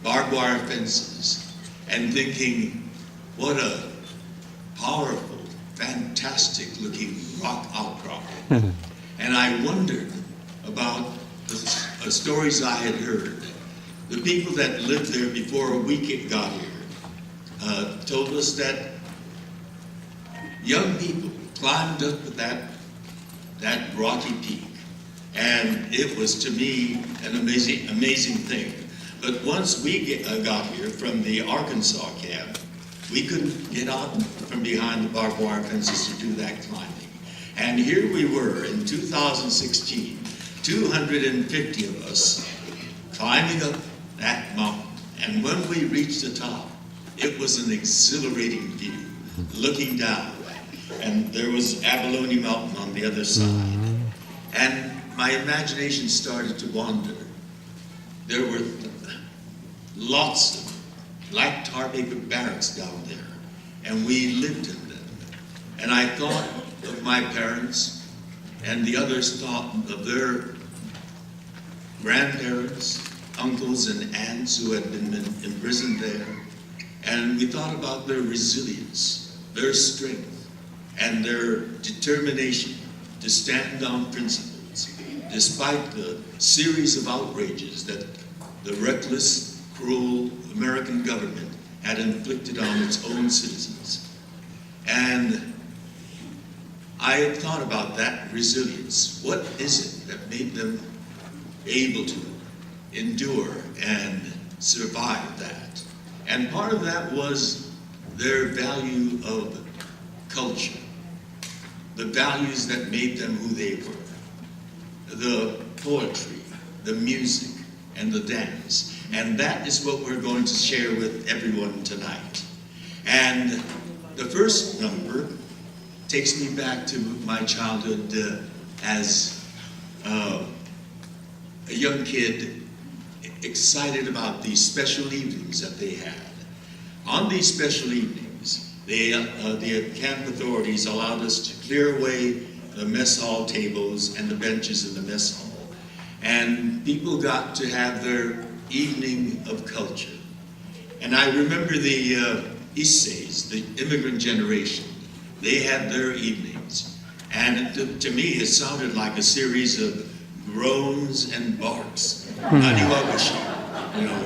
barbed wire fences and thinking, what a powerful, fantastic looking rock outcrop. And I wondered about the stories I had heard. The people that lived there before we got here told us that young people climbed up that rocky peak. And it was, to me, an amazing thing. But once we got here from the Arkansas camp, we couldn't get out from behind the barbed wire fences to do that climbing. And here we were in 2016, 250 of us climbing up that mountain. And when we reached the top, it was an exhilarating view, looking down. And there was Abalone Mountain on the other side. And my imagination started to wander. There were lots of black tar paper barracks down there, and we lived in them. And I thought of my parents, and the others thought of their grandparents, uncles and aunts who had been imprisoned there. And we thought about their resilience, their strength, and their determination to stand on principles, despite the series of outrages that the reckless, cruel American government had inflicted on its own citizens. And I thought about that resilience. What is it that made them able to endure and survive that? And part of that was their value of culture, the values that made them who they were, the poetry, the music, and the dance. And that is what we're going to share with everyone tonight. And the first number takes me back to my childhood as a young kid, excited about these special evenings that they had. On these special evenings, the camp authorities allowed us to clear away the mess hall tables and the benches in the mess hall. And people got to have their evening of culture. And I remember the Issei's, the immigrant generation. They had their evenings. And to me, it sounded like a series of groans and barks. Naniwabushi, you know.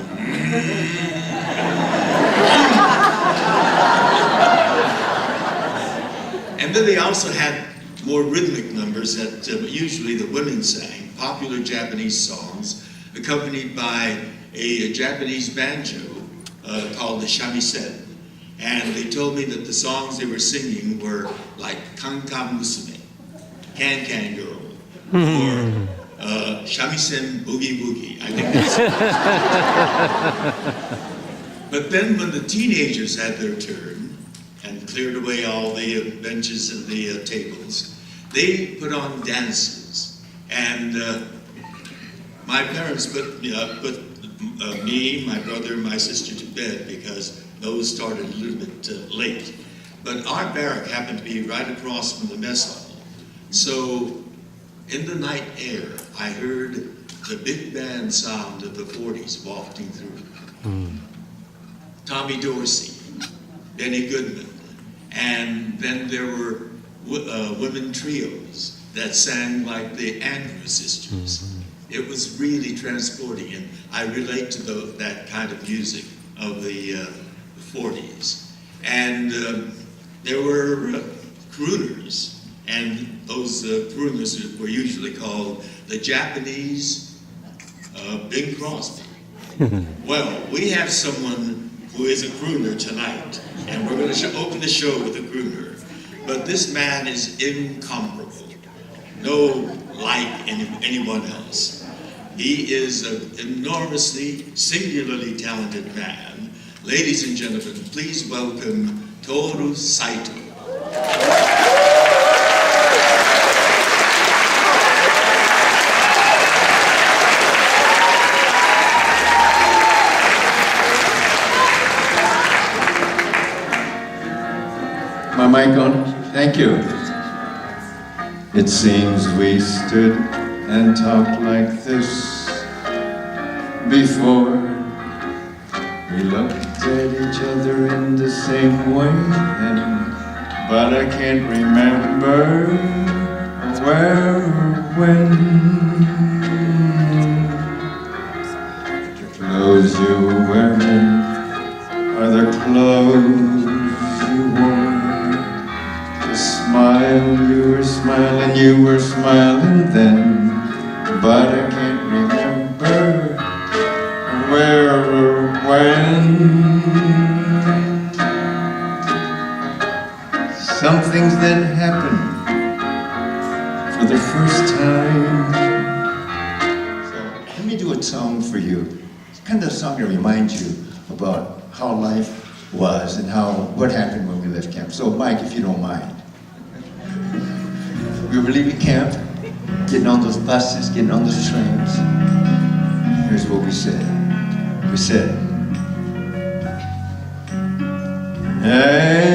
And then they also had more rhythmic numbers that usually the women sang, popular Japanese songs, accompanied by a Japanese banjo called the shamisen. And they told me that the songs they were singing were like Kankan Musume, Can Can Girl, or Shamisen Boogie Boogie. I think that's But then when the teenagers had their turn and cleared away all the benches and the tables, they put on dances. And my parents put me, my brother, and my sister to bed because those started a little bit late. But our barrack happened to be right across from the mess hall. So in the night air, I heard the big band sound of the 40s wafting through. Tommy Dorsey, Benny Goodman, and then there were women trios that sang like the Andrews Sisters. It was really transporting, and I relate to that kind of music of the 40s. And there were crooners, and those crooners were usually called the Japanese Bing Crosby. Well, we have someone who is a crooner tonight. And we're going to open the show with a crooner. But this man is incomparable. No like anyone else. He is an enormously, singularly talented man. Ladies and gentlemen, please welcome Toru Saito. My mic on? Thank you. It seems we stood and talked like this before. We looked at each other in the same way then, but I can't remember where or when. The clothes you were wearing are the clothes you wore. The smile you were smiling then, but I can't remember where or when. Some things that happen for the first time. So let me do a song for you. It's kind of a song to remind you about how life was and what happened when we left camp. So Mike, if you don't mind. We were leaving camp, getting on those buses, getting on those trains. Here's what we said. We said,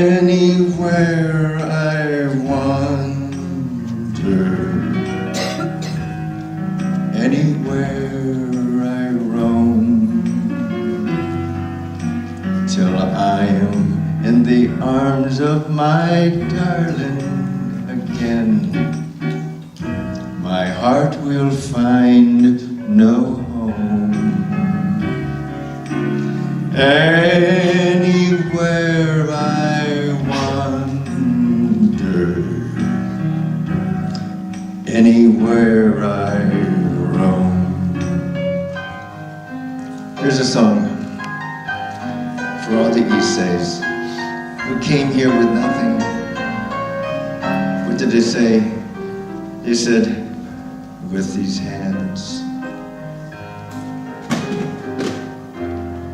anywhere I wander, anywhere I roam, till I am in the arms of my darling again, my heart will find no home. Anywhere I wander, anywhere I roam. Here's a song for all the Issei's who came here with nothing. What did they say? They said, with these hands,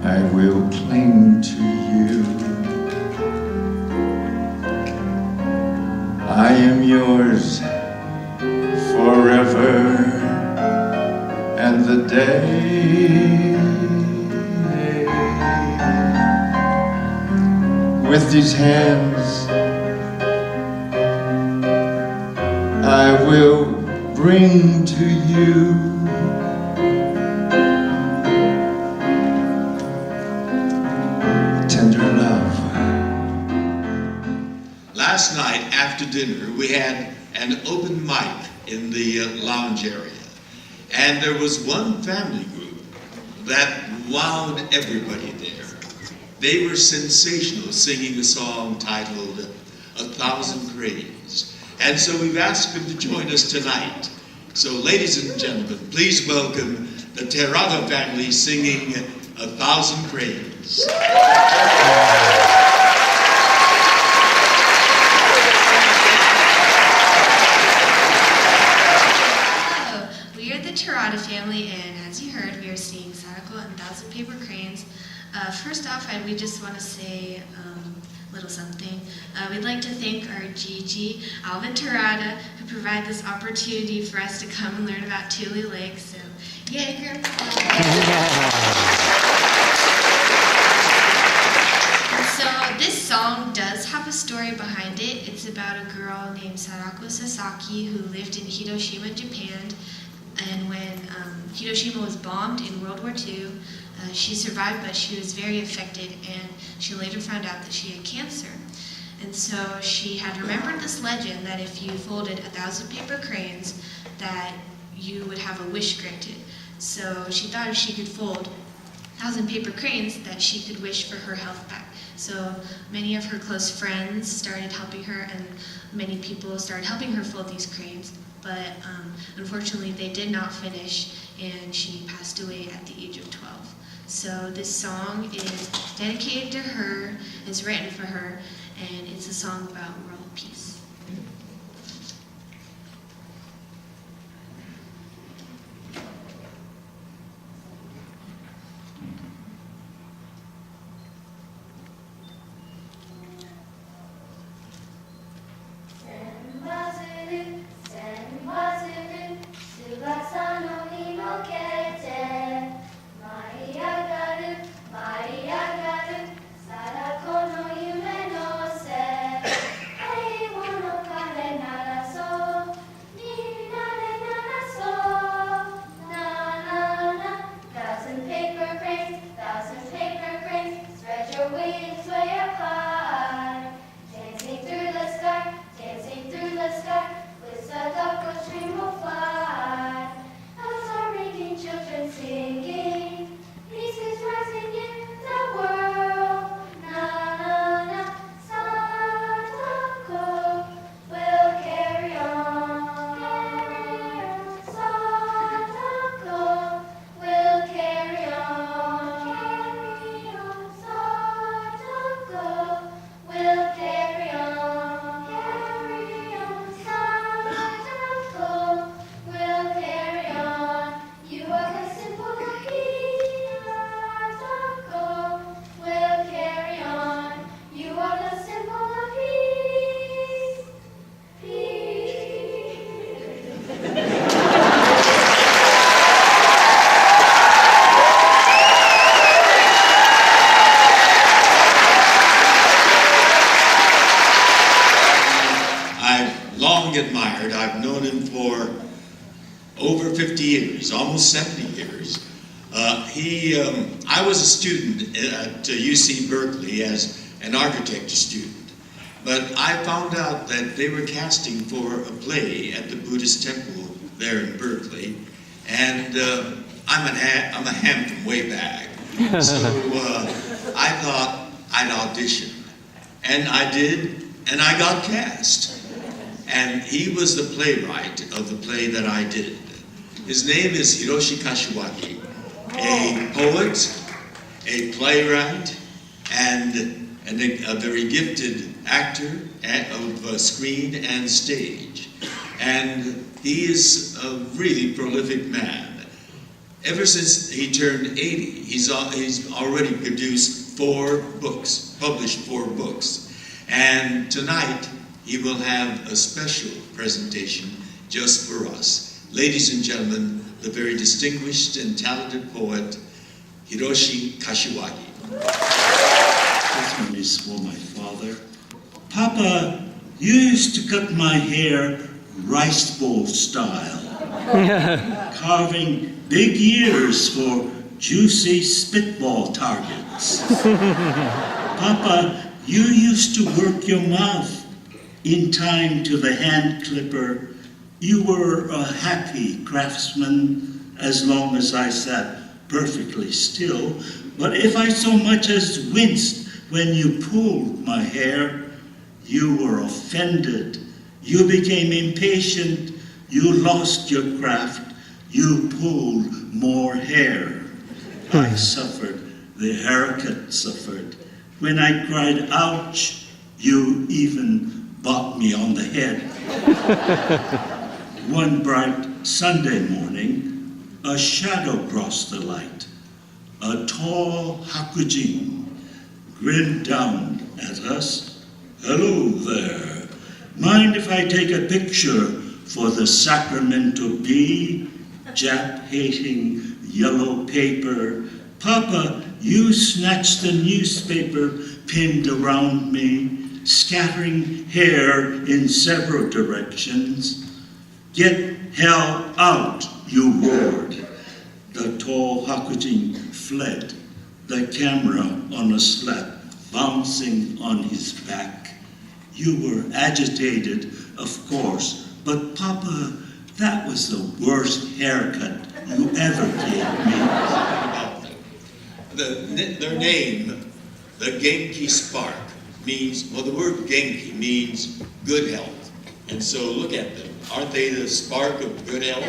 I will cling to you. I am yours forever and the day. With these hands, I will bring to you tender love. Last night after dinner, we had an open mic in the lounge area. And there was one family group that wowed everybody there. They were sensational, singing a song titled 1,000 Cranes. And so we've asked them to join us tonight. So ladies and gentlemen, please welcome the Terada family singing 1,000 Cranes. Hello, we are the Terada family, and as you heard, we are singing Sadako and 1,000 Paper Cranes. First off, we just want to say a little something. We'd like to thank our Gigi, Alvin Terada, who provided this opportunity for us to come and learn about Tule Lake. So, yay, Grandpa! So this song does have a story behind it. It's about a girl named Sadako Sasaki who lived in Hiroshima, Japan. And when Hiroshima was bombed in World War II, she survived, but she was very affected, and she later found out that she had cancer. And so she had remembered this legend that if you folded 1,000 paper cranes, that you would have a wish granted. So she thought if she could fold 1,000 paper cranes, that she could wish for her health back. So many of her close friends started helping her, and many people started helping her fold these cranes. But unfortunately, they did not finish, and she passed away at the age of 12. So this song is dedicated to her, it's written for her, and it's a song about world peace. Admired. I've known him for over 50 years, almost 70 years. I was a student at UC Berkeley as an architecture student, but I found out that they were casting for a play at the Buddhist temple there in Berkeley, and I'm a ham from way back, so I thought I'd audition, and I did, and I got cast. And he was the playwright of the play that I did. His name is Hiroshi Kashiwagi, a poet, a playwright, and a very gifted actor of screen and stage. And he is a really prolific man. Ever since he turned 80, he's already produced 4 books, published 4 books. And tonight, he will have a special presentation just for us. Ladies and gentlemen, the very distinguished and talented poet, Hiroshi Kashiwagi. This one is for my father. Papa, you used to cut my hair rice bowl style, carving big ears for juicy spitball targets. Papa, you used to work your mouth in time to the hand clipper. You were a happy craftsman as long as I sat perfectly still. But if I so much as winced when you pulled my hair, you were offended. You became impatient. You lost your craft. You pulled more hair. I suffered. The haircut suffered. When I cried, ouch, you even bopped me on the head. One bright Sunday morning, a shadow crossed the light. A tall Hakujin grinned down at us. Hello there. Mind if I take a picture for the Sacramento Bee? Jap-hating yellow paper. Papa, you snatched the newspaper pinned around me, scattering hair in several directions. Get hell out, you roared. The tall Hakujin fled, the camera on a slap bouncing on his back. You were agitated, of course, but Papa, that was the worst haircut you ever gave me. Their name, the Genki Spark, means, well, the word Genki means good health. And so look at them. Aren't they the spark of good health?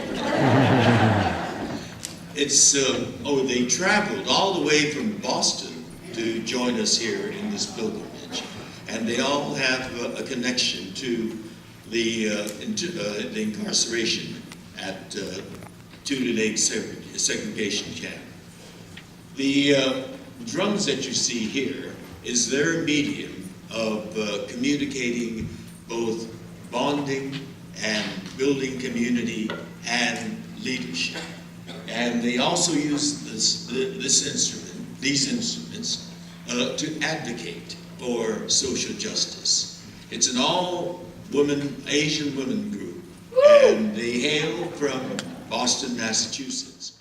They traveled all the way from Boston to join us here in this pilgrimage. And they all have a connection to the incarceration at Tule Lake segregation camp. The drums that you see here is their medium of communicating both bonding and building community and leadership. And they also use these instruments to advocate for social justice. It's an all-woman, Asian women group, and they hail from Boston, Massachusetts.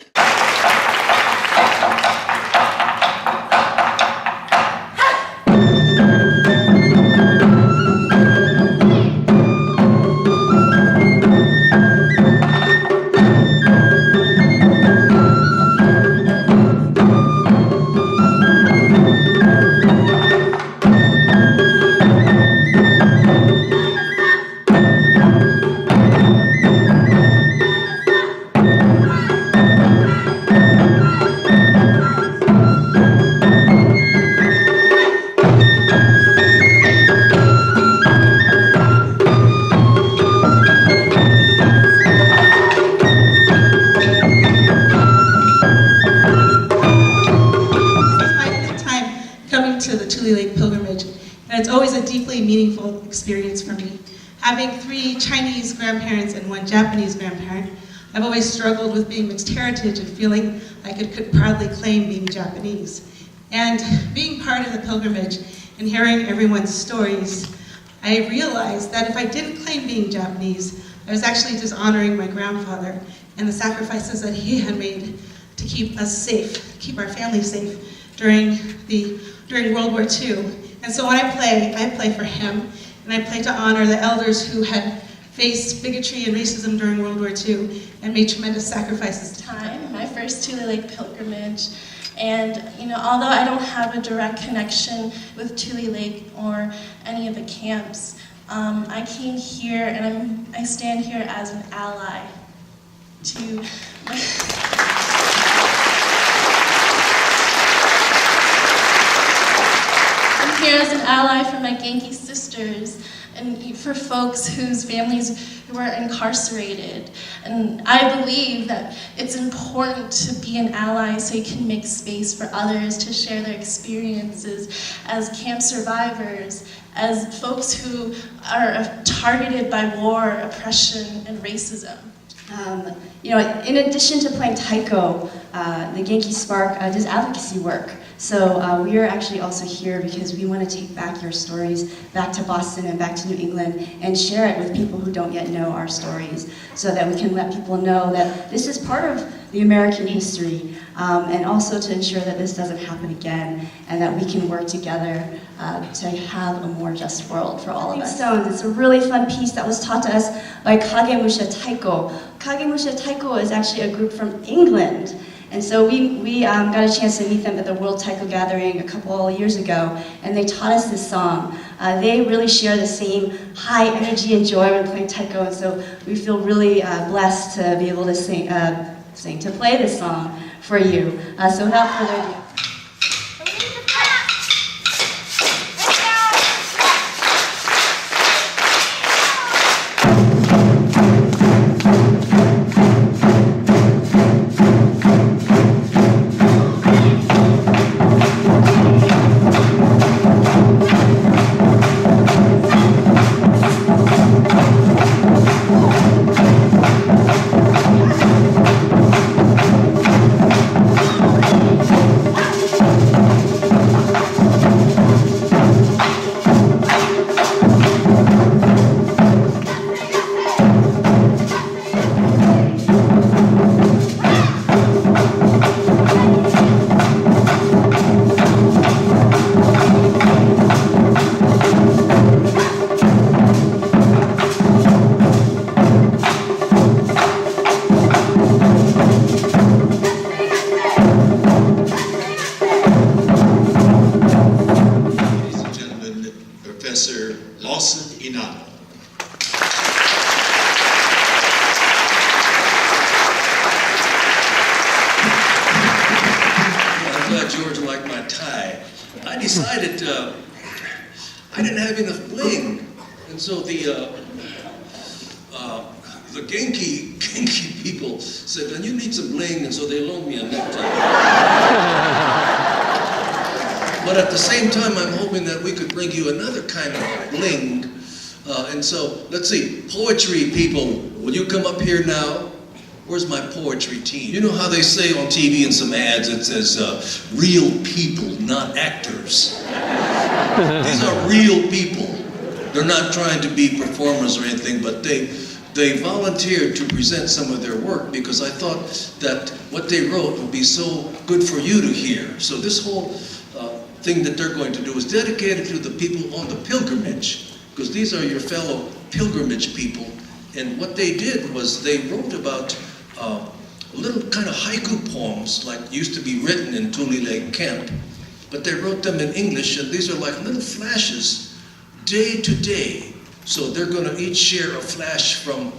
To the Tule Lake Pilgrimage, and it's always a deeply meaningful experience for me. Having 3 Chinese grandparents and 1 Japanese grandparent, I've always struggled with being mixed heritage and feeling I could proudly claim being Japanese. And being part of the pilgrimage and hearing everyone's stories, I realized that if I didn't claim being Japanese, I was actually dishonoring my grandfather and the sacrifices that he had made to keep us safe, keep our family safe during World War II. And so when I play for him, and I play to honor the elders who had faced bigotry and racism during World War II and made tremendous sacrifices. My first Tule Lake pilgrimage, and although I don't have a direct connection with Tule Lake or any of the camps, I came here and I stand here as an ally to here as an ally for my Genki sisters and for folks whose families were incarcerated. And I believe that it's important to be an ally so you can make space for others to share their experiences as camp survivors, as folks who are targeted by war, oppression, and racism. In addition to playing taiko, the Genki Spark does advocacy work. So we are actually also here because we want to take back your stories back to Boston and back to New England and share it with people who don't yet know our stories so that we can let people know that this is part of the American history and also to ensure that this doesn't happen again and that we can work together to have a more just world for all of us. Stones, it's a really fun piece that was taught to us by Kagemusha Taiko. Kagemusha Taiko is actually a group from England. And so we got a chance to meet them at the World Taiko Gathering a couple years ago, and they taught us this song. They really share the same high energy and joy when playing taiko, and so we feel really blessed to be able to to play this song for you. So without further ado. I decided I didn't have enough bling, and so the Genki people said, "Then you need some bling," and so they loaned me a necktie. But at the same time, I'm hoping that we could bring you another kind of bling. And so, let's see, poetry people, will you come up here now? Where's my poetry team? You know how they say on TV in some ads, it says, real people, not actors. These are real people. They're not trying to be performers or anything, but they volunteered to present some of their work because I thought that what they wrote would be so good for you to hear. So this whole thing that they're going to do is dedicated to the people on the pilgrimage, because these are your fellow pilgrimage people. And what they did was they wrote about little kind of haiku poems like used to be written in Tule Lake Camp, but they wrote them in English, and these are like little flashes day to day. So they're going to each share a flash from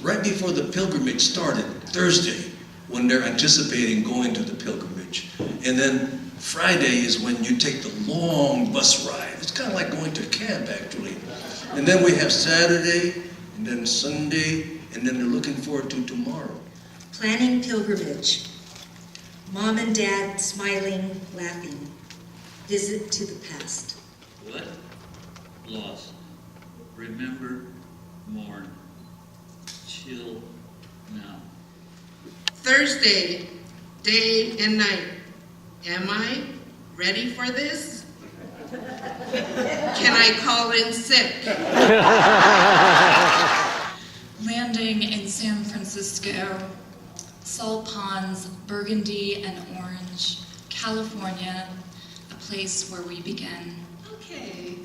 right before the pilgrimage started, Thursday, when they're anticipating going to the pilgrimage. And then Friday is when you take the long bus ride. It's kind of like going to camp, actually. And then we have Saturday, and then Sunday, and then they're looking forward to tomorrow. Planning pilgrimage. Mom and Dad smiling, laughing. Visit to the past. What? Loss. Remember, mourn. Chill now. Thursday, day and night. Am I ready for this? Can I call in sick? Landing in San Francisco, salt ponds, burgundy and orange, California, a place where we begin. Okay.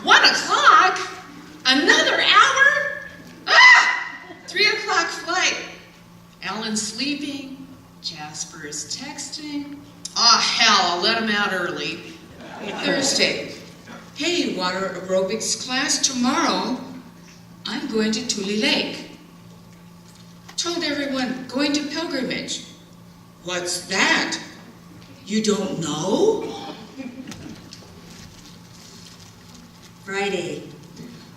1 o'clock? Another hour? Ah! 3 o'clock flight. Alan's sleeping. Jasper's texting. Oh, hell, I'll let him out early. Thursday. Hey, water aerobics class tomorrow. I'm going to Tule Lake. Told everyone, going to pilgrimage. What's that? You don't know? Friday.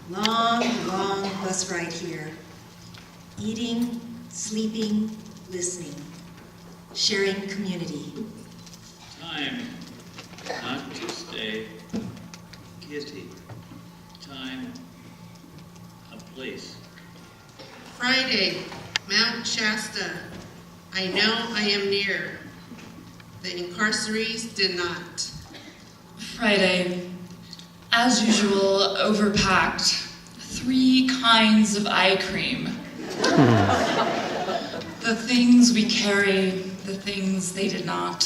Long, long bus ride here. Eating, sleeping, listening. Sharing community. Time not to stay. Kitty. Time. A place. Friday, Mount Shasta. I know I am near. The incarcerees did not. Friday, as usual, overpacked. 3 kinds of eye cream. The things we carry, the things they did not.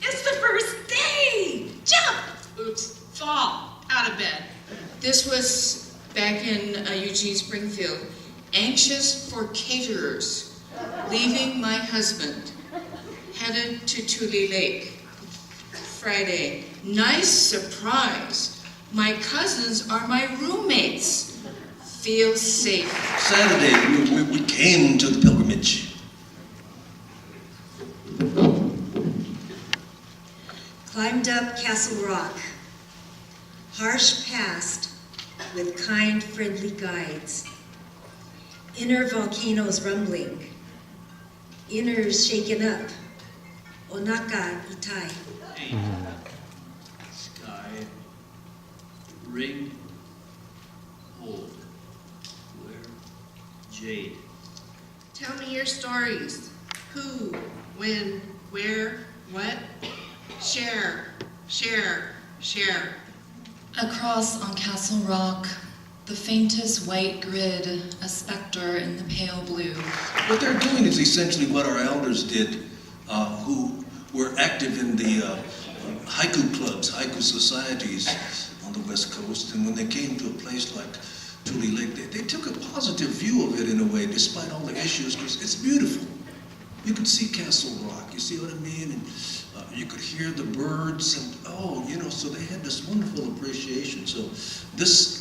It's the first day! Jump! Oops, fall out of bed. This was back in Eugene, Springfield. Anxious for caterers. Leaving my husband. Headed to Tule Lake. Friday. Nice surprise. My cousins are my roommates. Feel safe. Saturday, we came to the pilgrimage. Climbed up Castle Rock. Harsh past with kind, friendly guides. Inner volcanoes rumbling. Inners shaken up. Onaka itai. Sky. Ring. Hold. Where? Jade. Tell me your stories. Who, when, where, what? Share, share, share. Across on Castle Rock, the faintest white grid, a specter in the pale blue. What they're doing is essentially what our elders did, who were active in the haiku clubs, haiku societies on the West Coast. And when they came to a place like Tule Lake, they took a positive view of it in a way, despite all the issues, because it's beautiful. You could see Castle Rock, you see what I mean? And you could hear the birds, and so they had this wonderful appreciation. So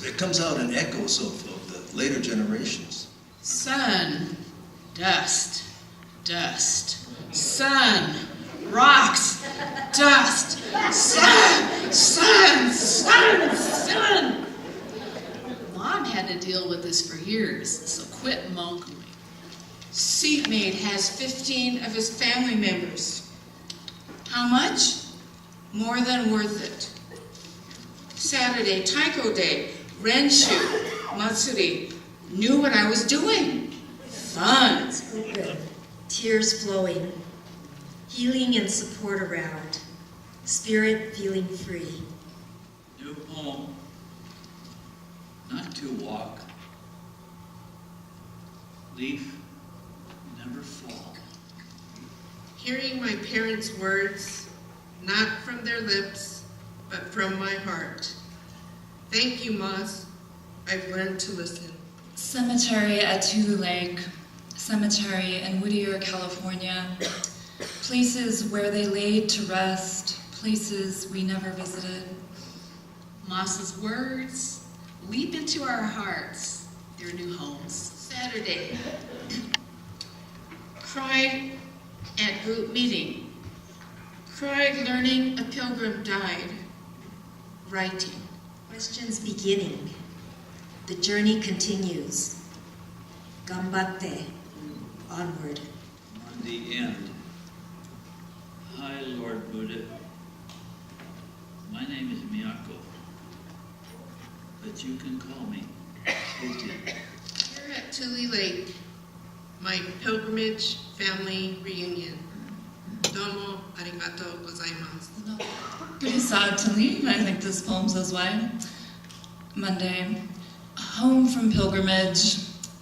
it comes out in echoes of the later generations. Sun, dust, dust, sun, rocks, dust, sun. Mom had to deal with this for years, so quit monking me. Seatmate has 15 of his family members. How much? More than worth it. Saturday, Taiko Day, Renshu, Matsuri, knew what I was doing. Fun. Tears flowing, healing and support around, spirit feeling free. New home, not to walk. Leaf never fall. Hearing my parents' words, not from their lips, but from my heart. Thank you, Moss. I've learned to listen. Cemetery at Tule Lake, cemetery in Whittier, California. Places where they laid to rest, places we never visited. Moss's words leap into our hearts, their new homes. Saturday, cried at group meeting. Cried learning a pilgrim died. Writing. Questions beginning. The journey continues. Gambatte. Onward. On the end. Hi, Lord Buddha. My name is Miyako, but you can call me Oti. Here at Tule Lake, my pilgrimage family reunion. Domo arigatou gozaimasu. Pretty sad to leave. I think this poem says why. Monday, home from pilgrimage,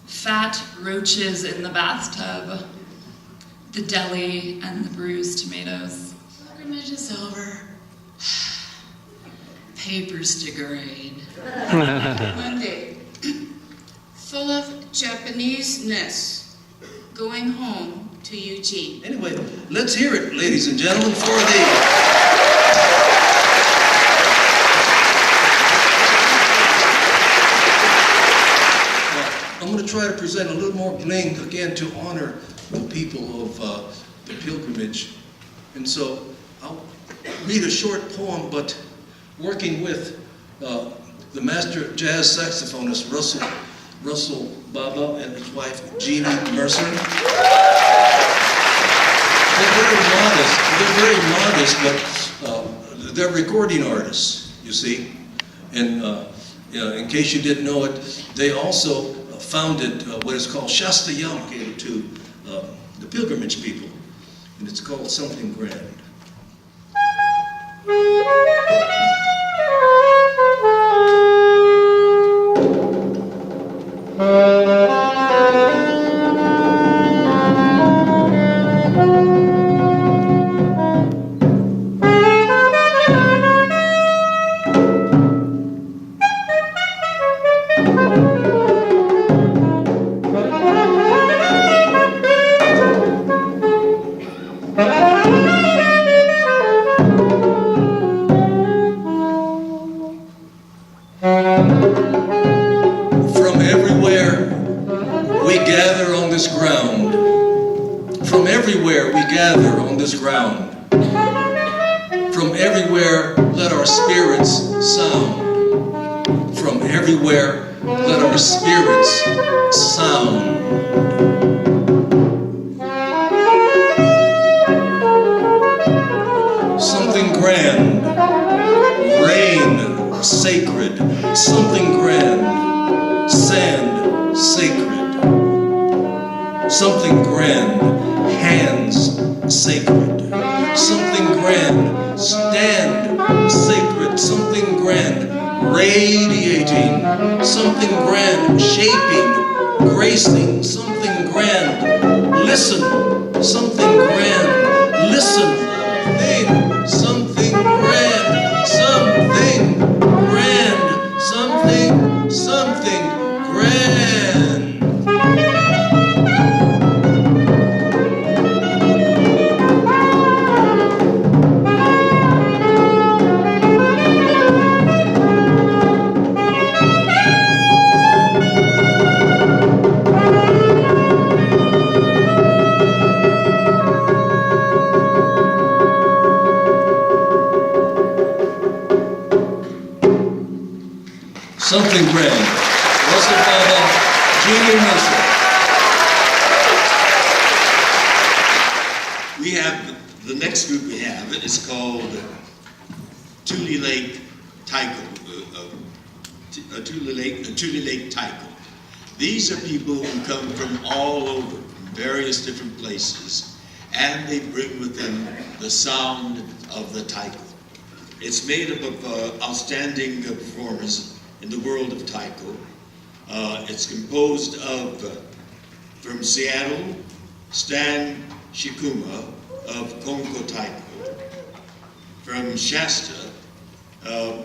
fat roaches in the bathtub, the deli and the bruised tomatoes. Pilgrimage is over. Papers to grade. Monday, full of Japanese-ness, going home to Eugene. Anyway, let's hear it, ladies and gentlemen, for the... I'm going to try to present a little more bling, again, to honor the people of the pilgrimage. And so I'll read a short poem, but working with the master jazz saxophonist, Russell Baba, and his wife, Jeannie Mercer. They're very modest, but they're recording artists, you see. And in case you didn't know it, they also founded what is called Shasta Yamke to the pilgrimage people. And it's called Something Grand. From everywhere we gather on this ground. From everywhere we gather on this ground. From everywhere let our spirits sound. From everywhere let our spirits sound. Something grand, rain sacred, something grand, sand sacred, something grand, hands sacred, something grand, stand sacred, something grand, radiating, something grand, shaping, gracing, something grand, listen, something grand, listen, something grand, something grand, something grand. Something Grand. Russell Baba, Junior Mercer. We have, the next group we have is called Tule Lake Taiko. Tule Lake Taiko. These are people who come from all over, from various different places, and they bring with them the sound of the taiko. It's made up of outstanding performers in the world of taiko. It's composed of, from Seattle, Stan Shikuma of Konko Taiko. From Shasta,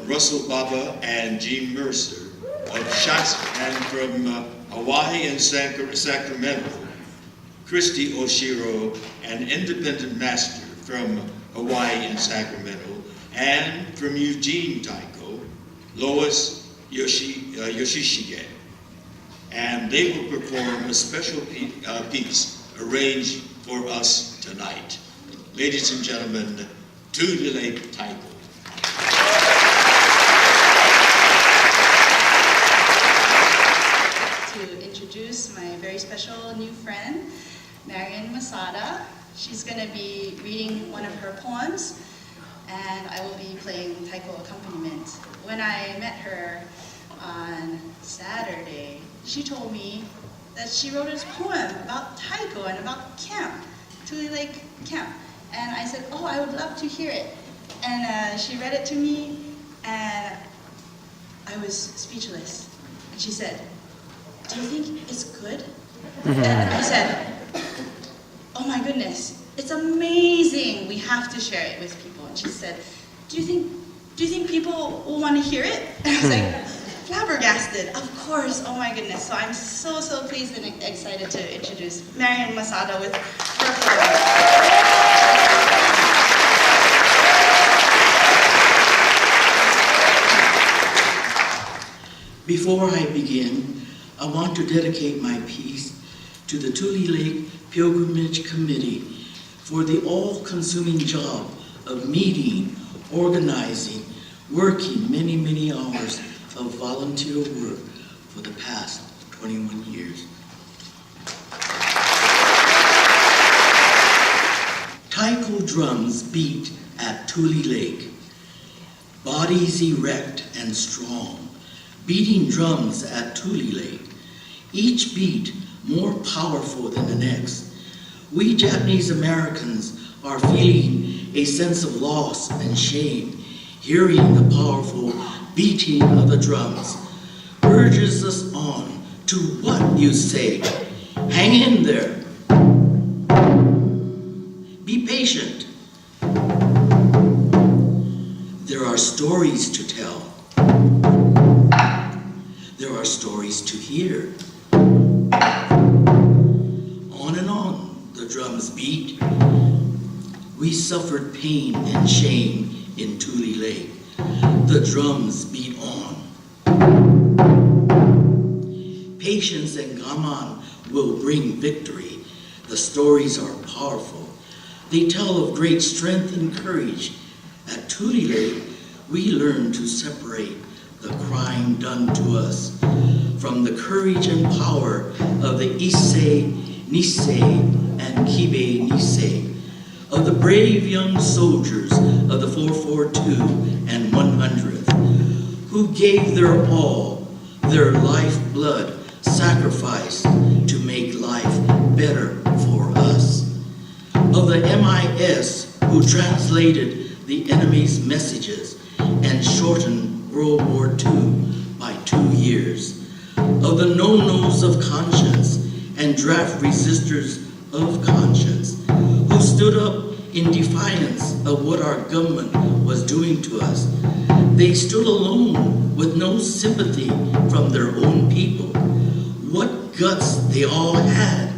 Russell Baba and Jean Mercer of Shasta. And from Hawaii and Sacramento, Christy Oshiro, an independent master from Hawaii and Sacramento. And from Eugene Taiko, Lois Yoshishige. And they will perform a special piece arranged for us tonight. Ladies and gentlemen, Tule Lake Taiko. To introduce my very special new friend, Marian Masada. She's going to be reading one of her poems, and I will be playing taiko accompaniment. When I met her on Saturday, she told me that she wrote a poem about taiko and about camp, Tule Lake Camp. And I said, oh, I would love to hear it. And she read it to me, and I was speechless. And she said, do you think it's good? And I said, oh my goodness, it's amazing. We have to share it with people. And she said, do you think people will want to hear it? And I was like, flabbergasted, of course, oh my goodness. So I'm so pleased and excited to introduce Marian Masada with her poem. Before I begin, I want to dedicate my piece to the Tule Lake Pilgrimage Committee for the all-consuming job of meeting, organizing, working many hours of volunteer work for the past 21 years. Taiko drums beat at Tule Lake, bodies erect and strong, beating drums at Tule Lake, each beat more powerful than the next. We Japanese Americans are feeling a sense of loss and shame, hearing the powerful beating of the drums urges us on to what you say. Hang in there. Be patient. There are stories to tell. There are stories to hear. On and on the drums beat. We suffered pain and shame in Tule Lake. The drums beat on. Patience and gaman will bring victory. The stories are powerful. They tell of great strength and courage. At Tule Lake, we learn to separate the crime done to us from the courage and power of the Issei, Nisei, and Kibe Nisei, of the brave young soldiers of the 442 and 100th, who gave their all, their lifeblood sacrificed to make life better for us, of the MIS who translated the enemy's messages and shortened World War II by 2 years, of the no-nos of conscience and draft resistors of conscience, who stood up in defiance of what our government was doing to us. They stood alone with no sympathy from their own people. What guts they all had.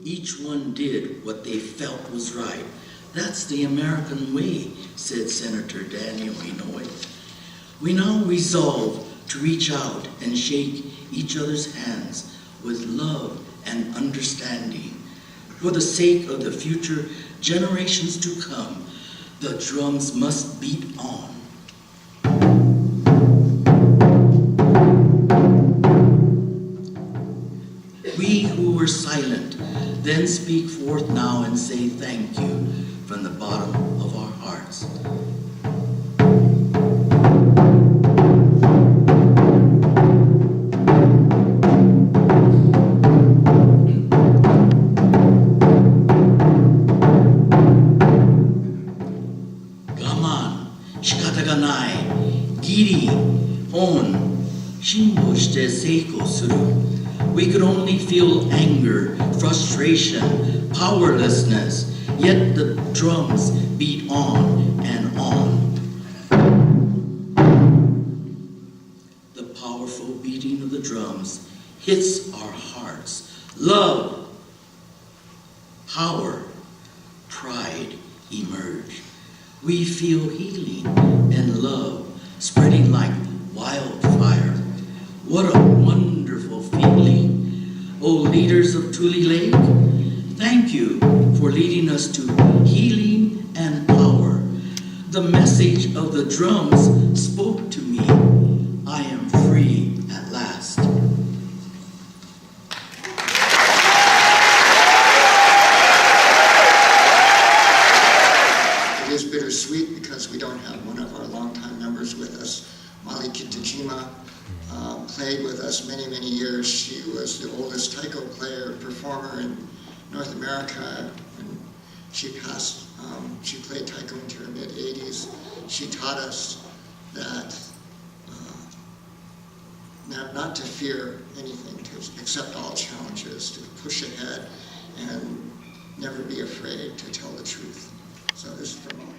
Each one did what they felt was right. That's the American way, said Senator Daniel Inouye. We now resolve to reach out and shake each other's hands with love and understanding. For the sake of the future generations to come, the drums must beat on. We who were silent, then speak forth now and say thank you from the bottom of our hearts. Gaman, shikata ga nai, giri, hon, shinbo shite seiko suru. We could only feel anger, frustration, powerlessness, yet the drums beat on and on. The powerful beating of the drums hits our hearts. Love, power, pride emerge. We feel healing and love spreading like wildfire. What a wonderful feeling. Oh, leaders of Tule Lake, thank you for leading us to healing and power. The message of the drums spoke to me. I am free at last. It is bittersweet because we don't have one of our longtime members with us. Mali Kitajima played with us many, many years. She was the oldest taiko player, performer in North America, and she passed. She played taiko into her mid-80s. She taught us that not to fear anything, to accept all challenges, to push ahead, and never be afraid to tell the truth. So this is for Mom.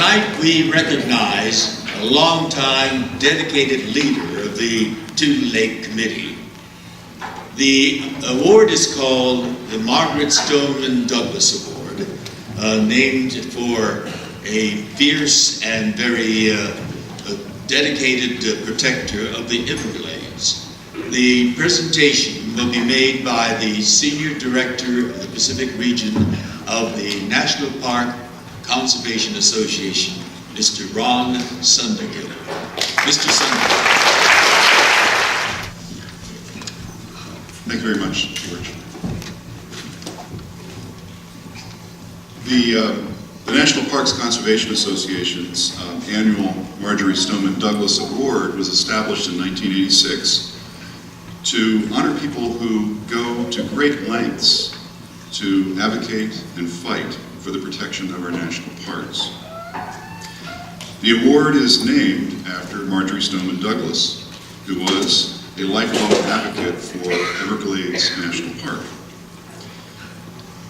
Tonight we recognize a longtime dedicated leader of the Tule Lake Committee. The award is called the Margaret Stoneman Douglas Award, named for a fierce and very dedicated protector of the Everglades. The presentation will be made by the Senior Director of the Pacific Region of the National Park Conservation Association, Mr. Ron Sunderhill. Mr. Sunderhill. Thank you very much, George. The National Parks Conservation Association's annual Marjorie Stoneman Douglas Award was established in 1986 to honor people who go to great lengths to advocate and fight for the protection of our national parks. The award is named after Marjorie Stoneman Douglas, who was a lifelong advocate for Everglades National Park.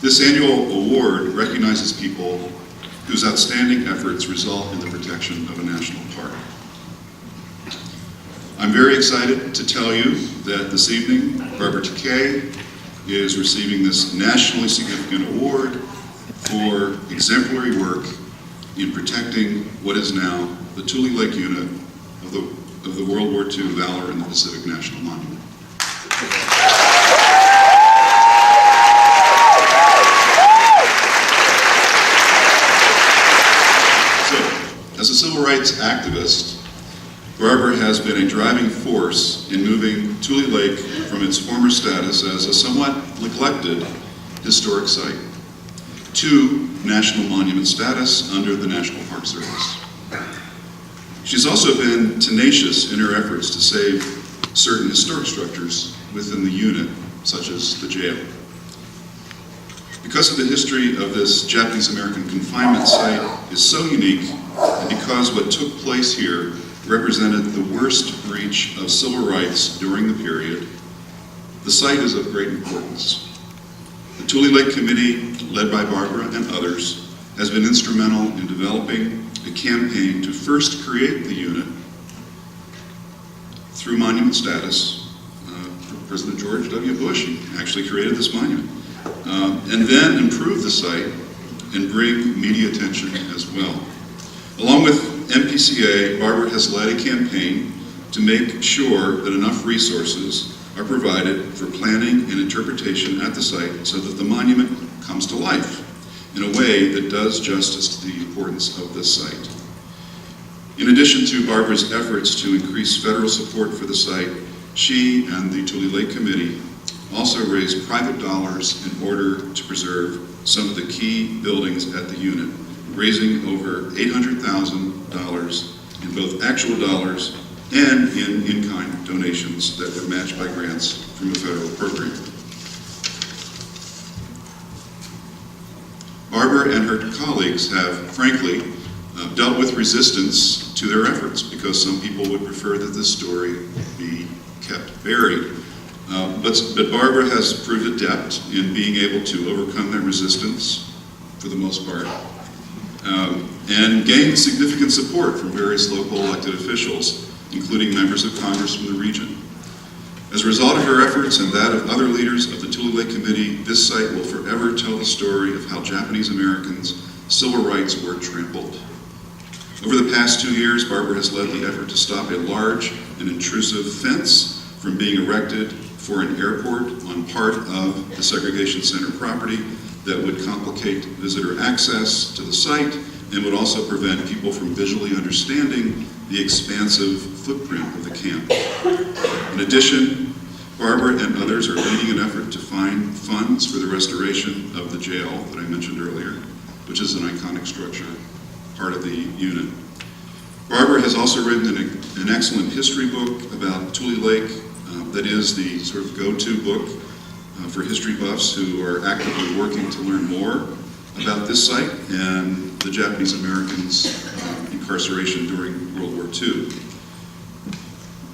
This annual award recognizes people whose outstanding efforts result in the protection of a national park. I'm very excited to tell you that this evening, Barbara Takei is receiving this nationally significant award for exemplary work in protecting what is now the Tule Lake unit of the World War II Valor in the Pacific National Monument. So, as a civil rights activist, Barbara has been a driving force in moving Tule Lake from its former status as a somewhat neglected historic site to national monument status under the National Park Service. She's also been tenacious in her efforts to save certain historic structures within the unit, such as the jail. Because of the history of this Japanese-American confinement site is so unique, and because what took place here represented the worst breach of civil rights during the period, the site is of great importance. The Tule Lake Committee, led by Barbara and others, has been instrumental in developing a campaign to first create the unit through monument status. President George W. Bush actually created this monument. And then improve the site and bring media attention as well. Along with MPCA, Barbara has led a campaign to make sure that enough resources are provided for planning and interpretation at the site so that the monument comes to life in a way that does justice to the importance of this site. In addition to Barbara's efforts to increase federal support for the site, she and the Tule Lake Committee also raised private dollars in order to preserve some of the key buildings at the unit, raising over $800,000 in both actual dollars and in in-kind donations that were matched by grants from a federal program. Barbara and her colleagues have, frankly, dealt with resistance to their efforts because some people would prefer that this story be kept buried. But Barbara has proved adept in being able to overcome that resistance, for the most part, and gained significant support from various local elected officials, including members of Congress from the region. As a result of her efforts and that of other leaders of the Tule Lake Committee, this site will forever tell the story of how Japanese Americans' civil rights were trampled. Over the past 2 years, Barbara has led the effort to stop a large and intrusive fence from being erected for an airport on part of the segregation center property that would complicate visitor access to the site and would also prevent people from visually understanding the expansive footprint of the camp. In addition, Barbara and others are leading an effort to find funds for the restoration of the jail that I mentioned earlier, which is an iconic structure, part of the unit. Barbara has also written an excellent history book about Tule Lake that is the sort of go-to book for history buffs who are actively working to learn more about this site and the Japanese Americans' incarceration during World War II.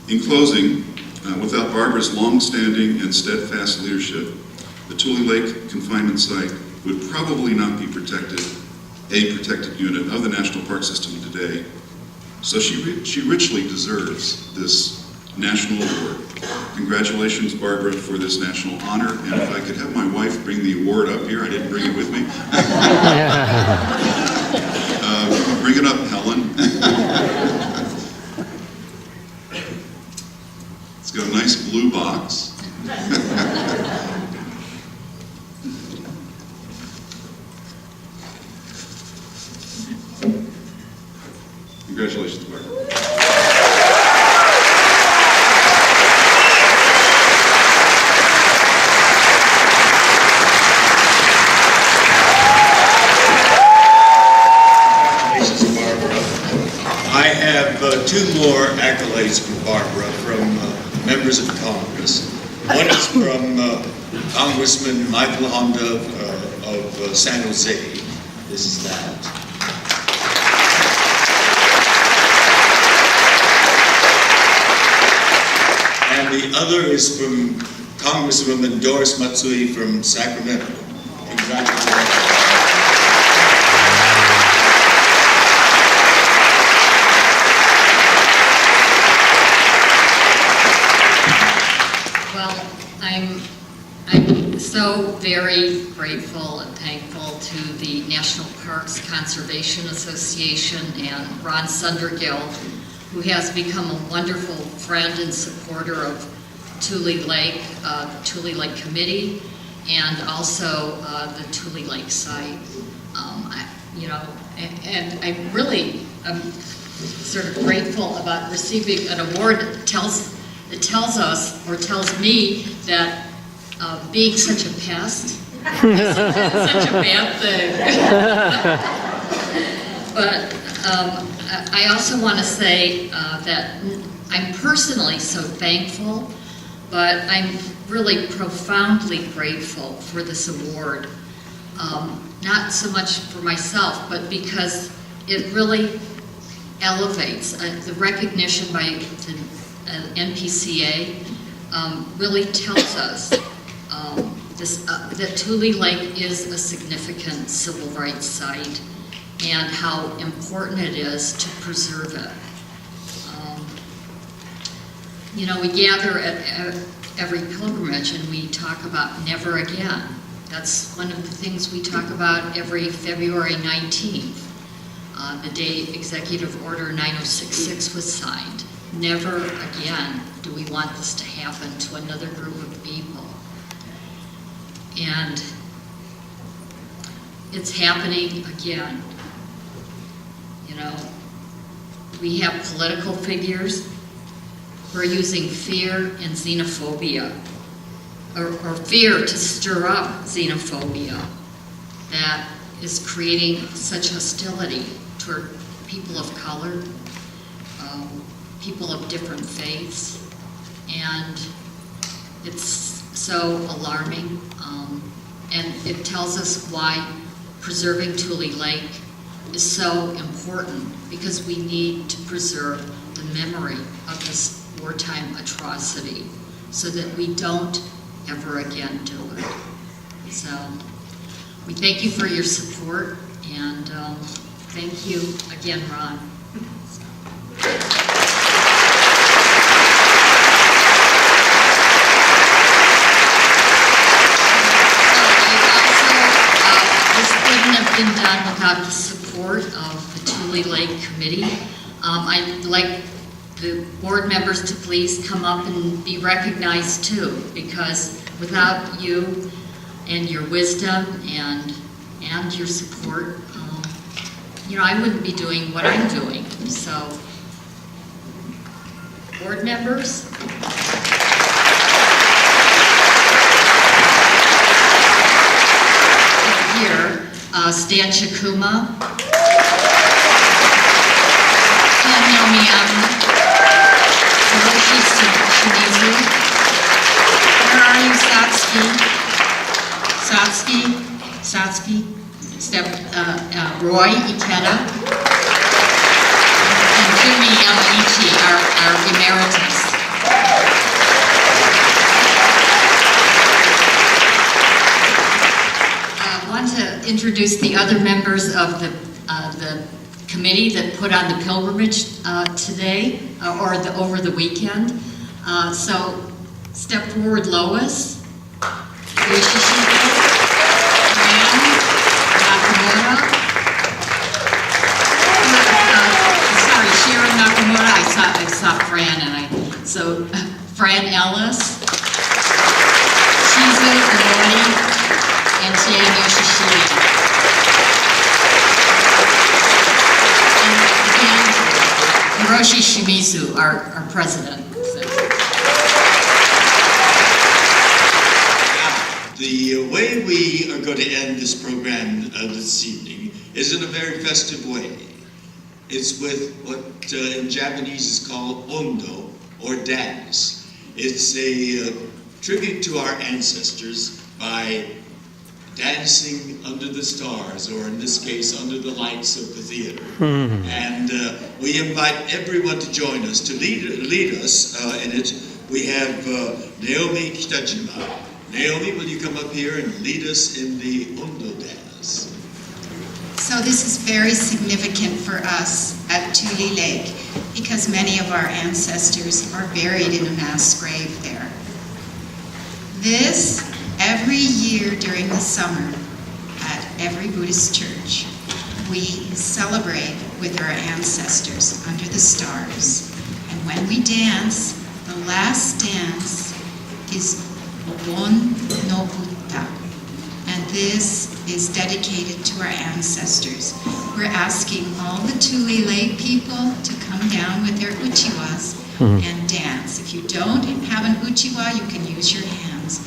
In closing, without Barbara's long-standing and steadfast leadership, the Tule Lake confinement site would probably not be protected a protected unit of the National Park System today. So she richly deserves this national award. Congratulations, Barbara, for this national honor. And if I could have my wife bring the award up here, I didn't bring it with me. Bring it up, Helen. It's got a nice blue box. Congratulations, Barbara. I have two more accolades for Barbara from members of Congress. One is from Congressman Michael Honda of San Jose. This is that. And the other is from Congresswoman Doris Matsui from Sacramento. Congratulations. I'm so very grateful and thankful to the National Parks Conservation Association and Ron Sundergill, who has become a wonderful friend and supporter of Tule Lake Committee, and also the Tule Lake site. I'm really sort of grateful about receiving an award that tells us, or tells me, that being such a pest is such a bad thing. But I also want to say that I'm personally so thankful, but I'm really profoundly grateful for this award. Not so much for myself, but because it really elevates the recognition by the NPCA. Really tells us that Tule Lake is a significant civil rights site and how important it is to preserve it. We gather at every pilgrimage and we talk about never again. That's one of the things we talk about every February 19th, the day Executive Order 9066 was signed. Never again do we want this to happen to another group of people. And it's happening again. We have political figures who are using fear and xenophobia, or fear to stir up xenophobia, that is creating such hostility toward people of color, people of different faiths, and it's so alarming, and it tells us why preserving Tule Lake is so important, because we need to preserve the memory of this wartime atrocity so that we don't ever again do it. So we thank you for your support, and thank you again, Ron. Been done without the support of the Tule Lake Committee. I'd like the board members to please come up and be recognized too, because without you and your wisdom and your support, I wouldn't be doing what I'm doing. So, board members. Here. Stan Chikuma, Daniel Miyamu, Hiroshi Shimizu. Where are you, Satsuki, Roy Ikeda, and Jumi Yamaichi, our emeritus. I want to introduce introduce the other members of the committee that put on the pilgrimage today, over the weekend. So step forward, Lois. Sharon Nakamura. I saw Fran, so Fran Ellis, Shizu Inori, and Jane Yoshishima. And Hiroshi Shimizu, our president. The way we are going to end this program this evening is in a very festive way. It's with what in Japanese is called ondo, or dance. It's a tribute to our ancestors by dancing under the stars, or in this case, under the lights of the theater. And we invite everyone to join us. To lead us in it, we have Naomi Kitajima. Naomi, will you come up here and lead us in the ondo dance? So this is very significant for us at Tule Lake because many of our ancestors are buried in a mass grave there. This, every year during the summer at every Buddhist church, we celebrate with our ancestors under the stars. And when we dance, the last dance is Bon no Buddha. And this is dedicated to our ancestors. We're asking all the Tule Lake people to come down with their uchiwas and dance. If you don't have an uchiwa, you can use your hands.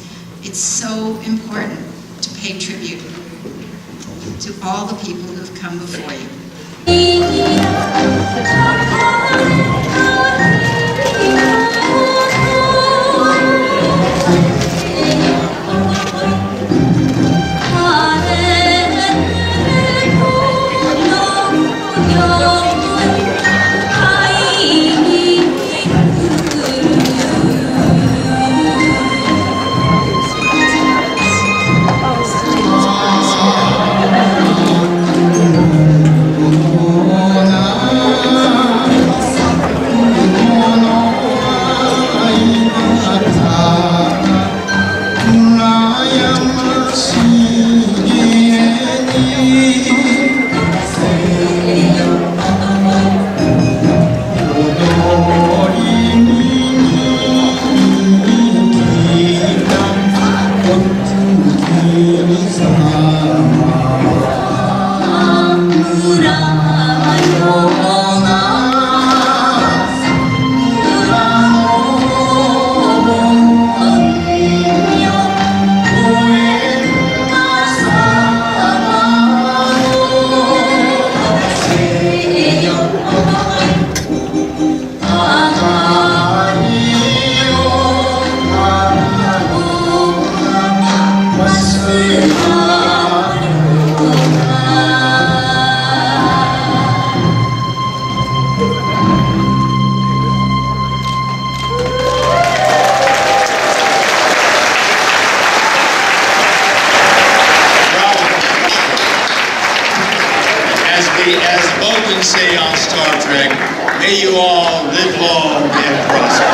It's so important to pay tribute to all the people who have come before you. As Vulcan say on Star Trek, may you all live long and prosper.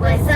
was